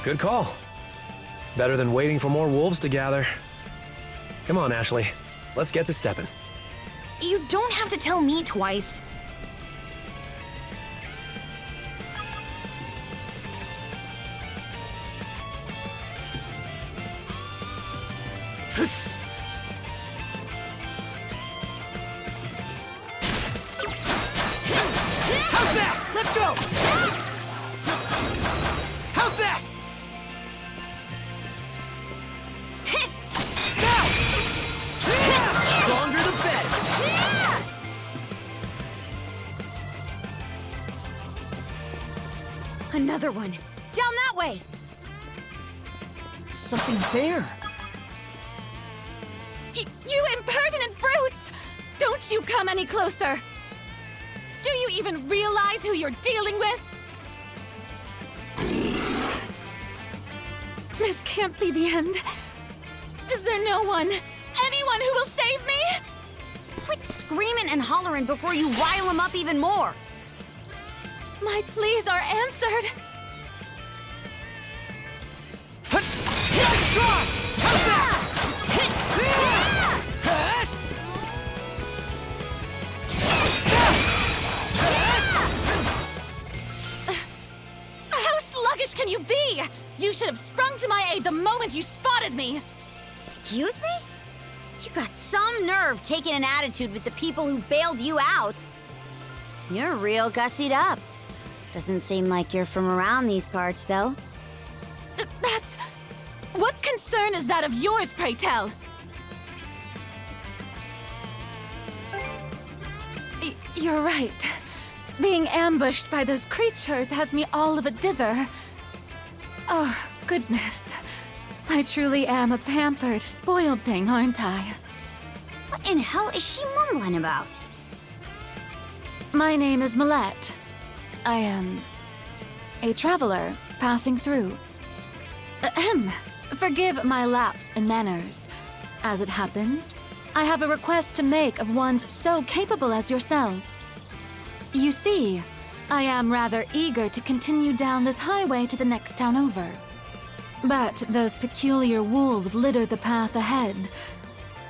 Good call. Better than waiting for more wolves to gather. Come on, Ashley. Let's get to stepping. You don't have to tell me twice. How's that? Let's go! How's that? Stronger the better. Another one. Down that way. Something's there. You impertinent brutes! Don't you come any closer! Do you even realize who you're dealing with? This can't be the end. Is there no one, anyone who will save me? Quit screaming and hollering before you rile them up even more. My pleas are answered. Let's try! How's that? How sluggish can you be? You should have sprung to my aid the moment you spotted me. Excuse me? You got some nerve taking an attitude with the people who bailed you out. You're real gussied up. Doesn't seem like you're from around these parts, though. That's... What concern is that of yours, pray tell? You're right. Being ambushed by those creatures has me all of a dither. Oh, goodness. I truly am a pampered, spoiled thing, aren't I? What in hell is she mumbling about? My name is Millette. I am a traveler passing through. Ahem. Forgive my lapse in manners. As it happens, I have a request to make of ones so capable as yourselves. You see, I am rather eager to continue down this highway to the next town over. But those peculiar wolves litter the path ahead.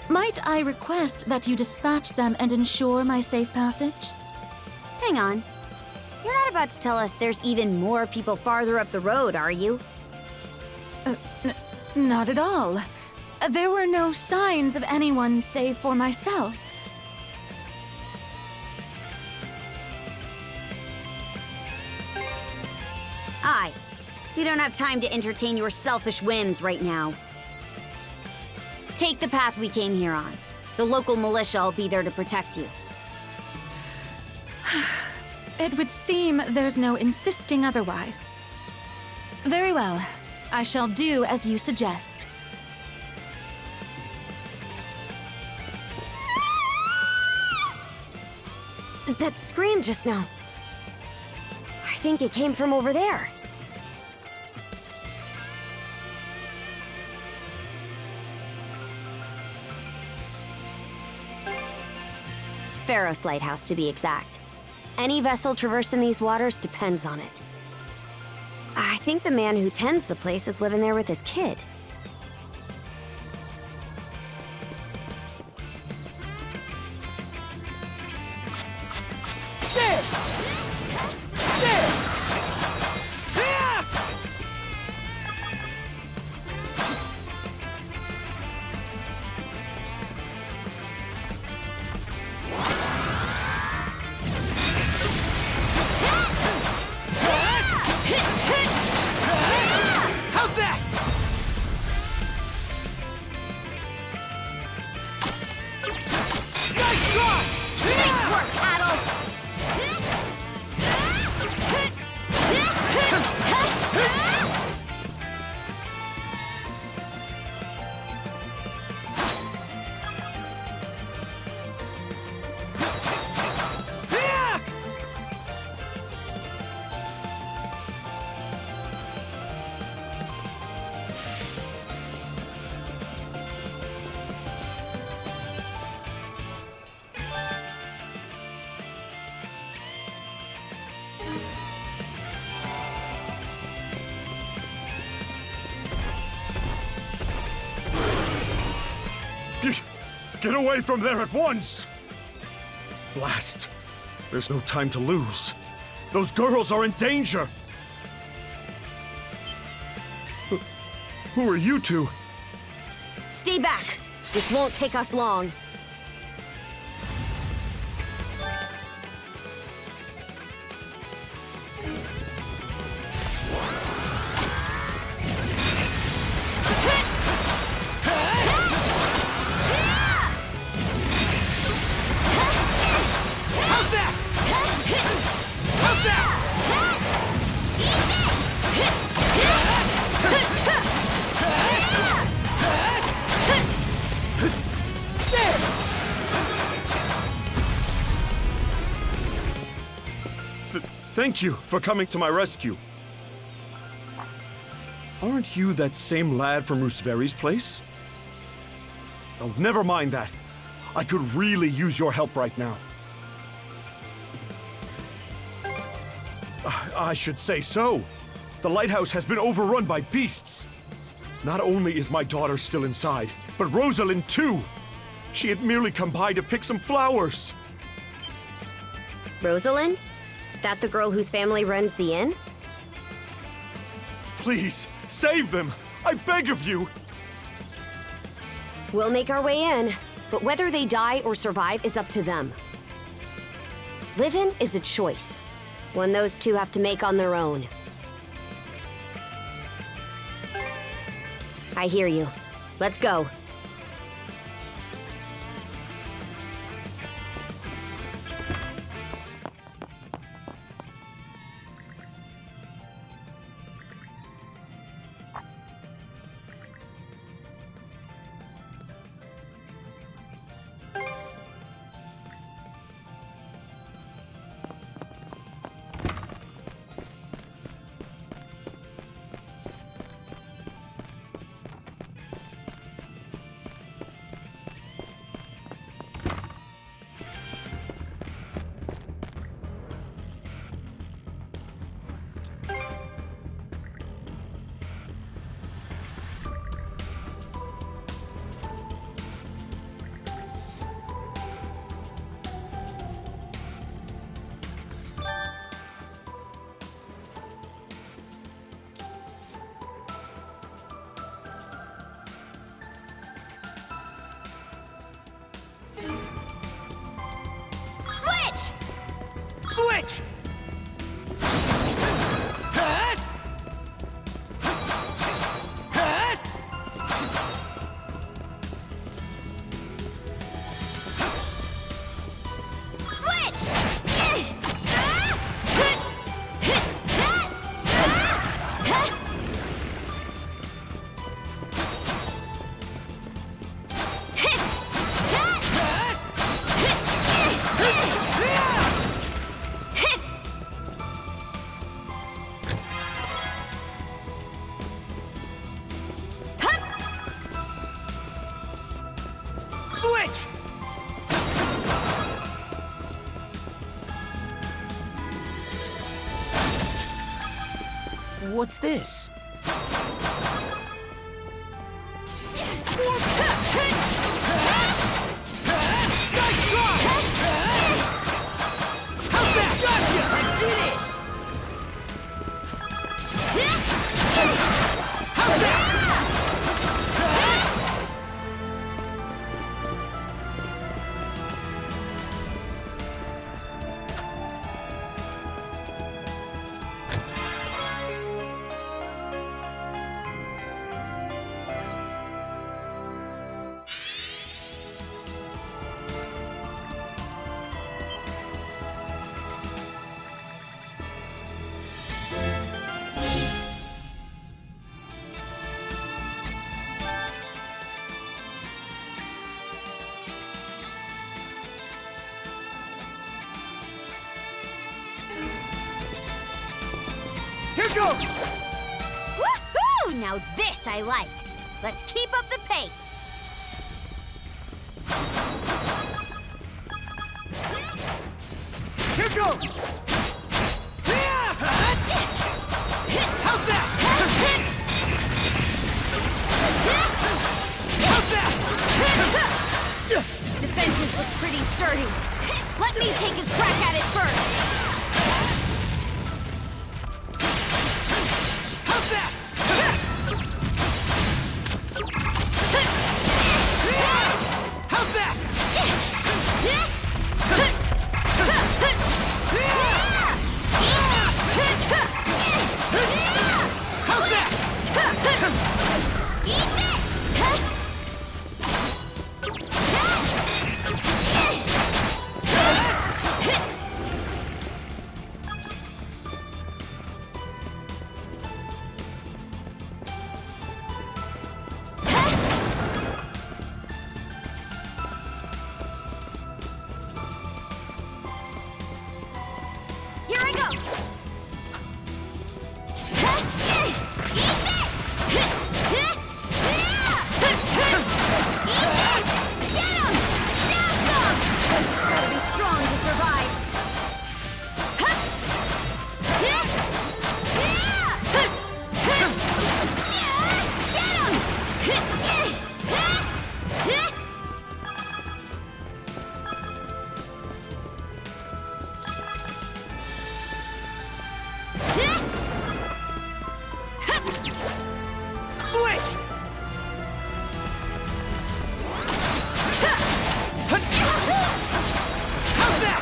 Might I request that you dispatch them and ensure my safe passage? Hang on. You're not about to tell us there's even more people farther up the road, are you? Not at all. There were no signs of anyone save for myself. Aye. We don't have time to entertain your selfish whims right now. Take the path we came here on. The local militia will be there to protect you. It would seem there's no insisting otherwise. Very well. I shall do as you suggest. That scream just now. I think it came from over there. Pharos Lighthouse, to be exact. Any vessel traversing these waters depends on it. I think the man who tends the place is living there with his kid. There! There! Yeah! How's that? Nice try! Nice work, Adel! Get away from there at once! Blast! There's no time to lose. Those girls are in danger! Who are you two? Stay back! This won't take us long. How's that? How's that? Thank you for coming to my rescue. Aren't you that same lad from Rooseveri's place? Oh, never mind that. I could really use your help right now. I should say so. The lighthouse has been overrun by beasts. Not only is my daughter still inside, but Rosalind too. She had merely come by to pick some flowers. Rosalind? That the girl whose family runs the inn? Please, save them! I beg of you! We'll make our way in, but whether they die or survive is up to them. Living is a choice, one those two have to make on their own. I hear you. Let's go. Switch! Hut! Hut! What's this? Nice try! How's that? Gotcha! I did it! How's that? Here goes! Woohoo! Now this I like. Let's keep up the pace. Here goes! How's that? How's that? Its defenses look pretty sturdy. Let me take a crack at it first. How's that? How's that? How's that? Eat this! Here I go! Eat this! Eat this! Get him! Down some! Gotta be strong to survive. Get him! Switch! How's that?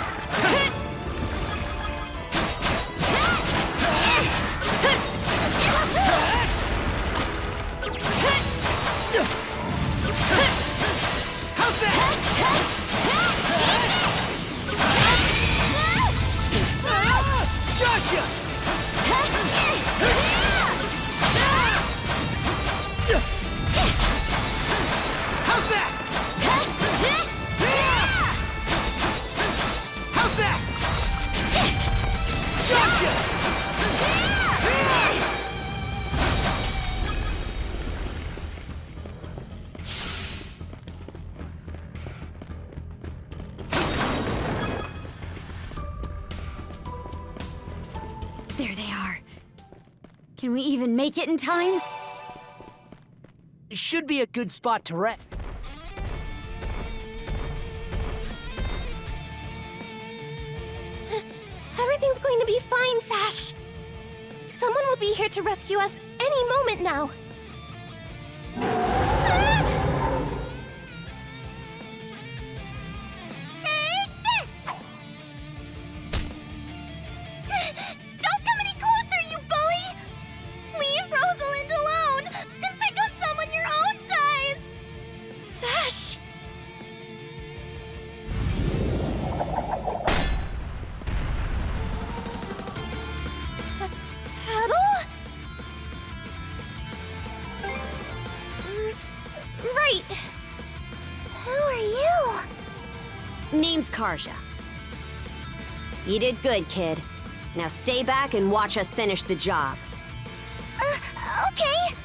How's that? Gotcha! How's that? How's that? Gotcha! There they are. Can we even make it in time? Should be a good spot to rest. Everything's going to be fine, Sash. Someone will be here to rescue us any moment now. Take this! Don't come any closer, you bully! Leave Rosalind alone and pick on someone your own size! Sash! Paddle? Right. Who are you? Name's Karja. You did good, kid. Now stay back and watch us finish the job. Okay.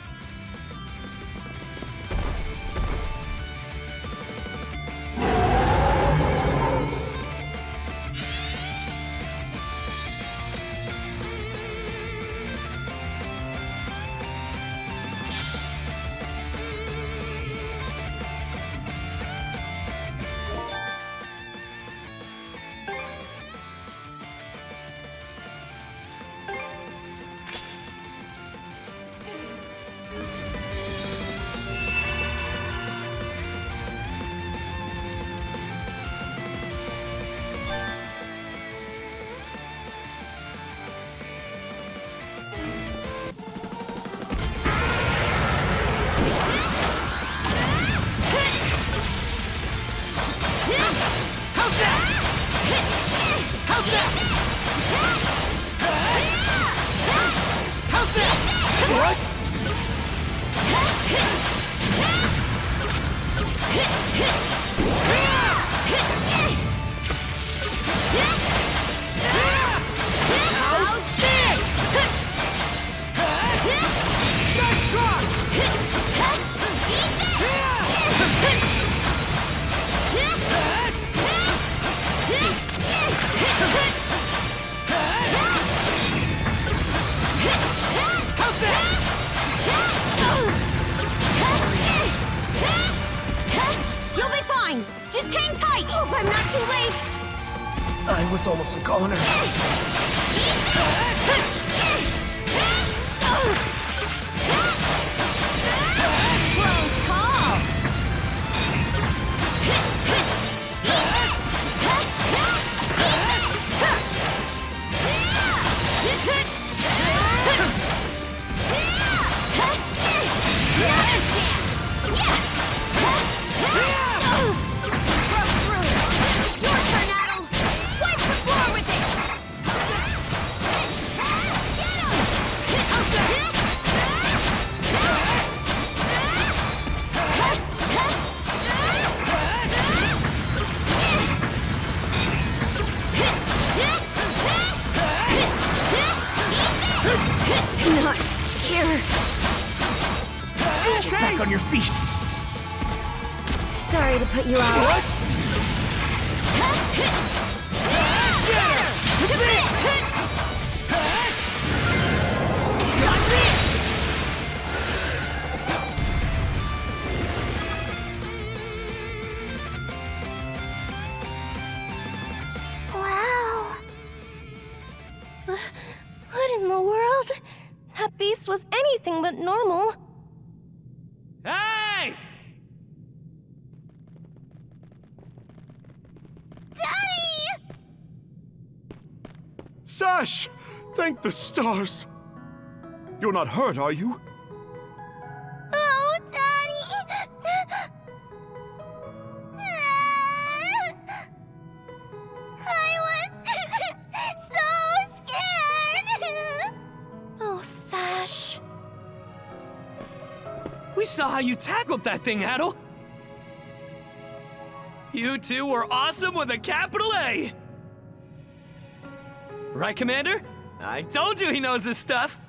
I was almost a goner. Close call! Not here. Get back on your feet. Sorry to put you out. What? Wow. What in the world? That beast was anything but normal. Hey! Daddy! Sash! Thank the stars! You're not hurt, are you? Oh, Daddy! I was so scared! Oh, Sash. We saw how you tackled that thing, Adel. You two were awesome with a capital A! Right, Commander? I told you he knows his stuff!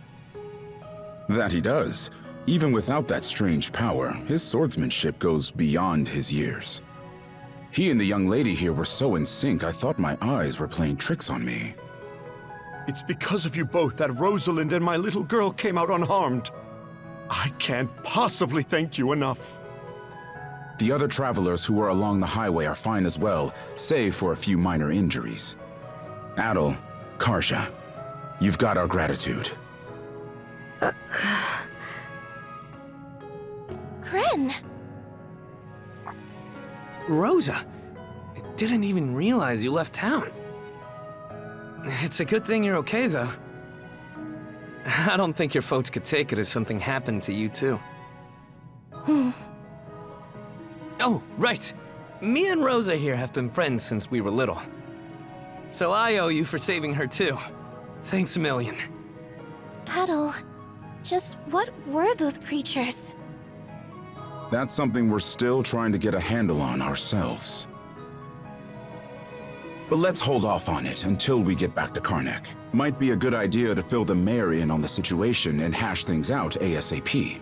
That he does. Even without that strange power, his swordsmanship goes beyond his years. He and the young lady here were so in sync, I thought my eyes were playing tricks on me. It's because of you both that Rosalind and my little girl came out unharmed. I can't possibly thank you enough. The other travelers who were along the highway are fine as well, save for a few minor injuries. Adel, Karja, you've got our gratitude. Kren. Rosa, I didn't even realize you left town. It's a good thing you're okay, though. I don't think your folks could take it if something happened to you, too. Oh, right. Me and Rosa here have been friends since we were little. So I owe you for saving her, too. Thanks a million. Adel, just what were those creatures? That's something we're still trying to get a handle on ourselves. But let's hold off on it until we get back to Karnak. Might be a good idea to fill the mayor in on the situation and hash things out ASAP.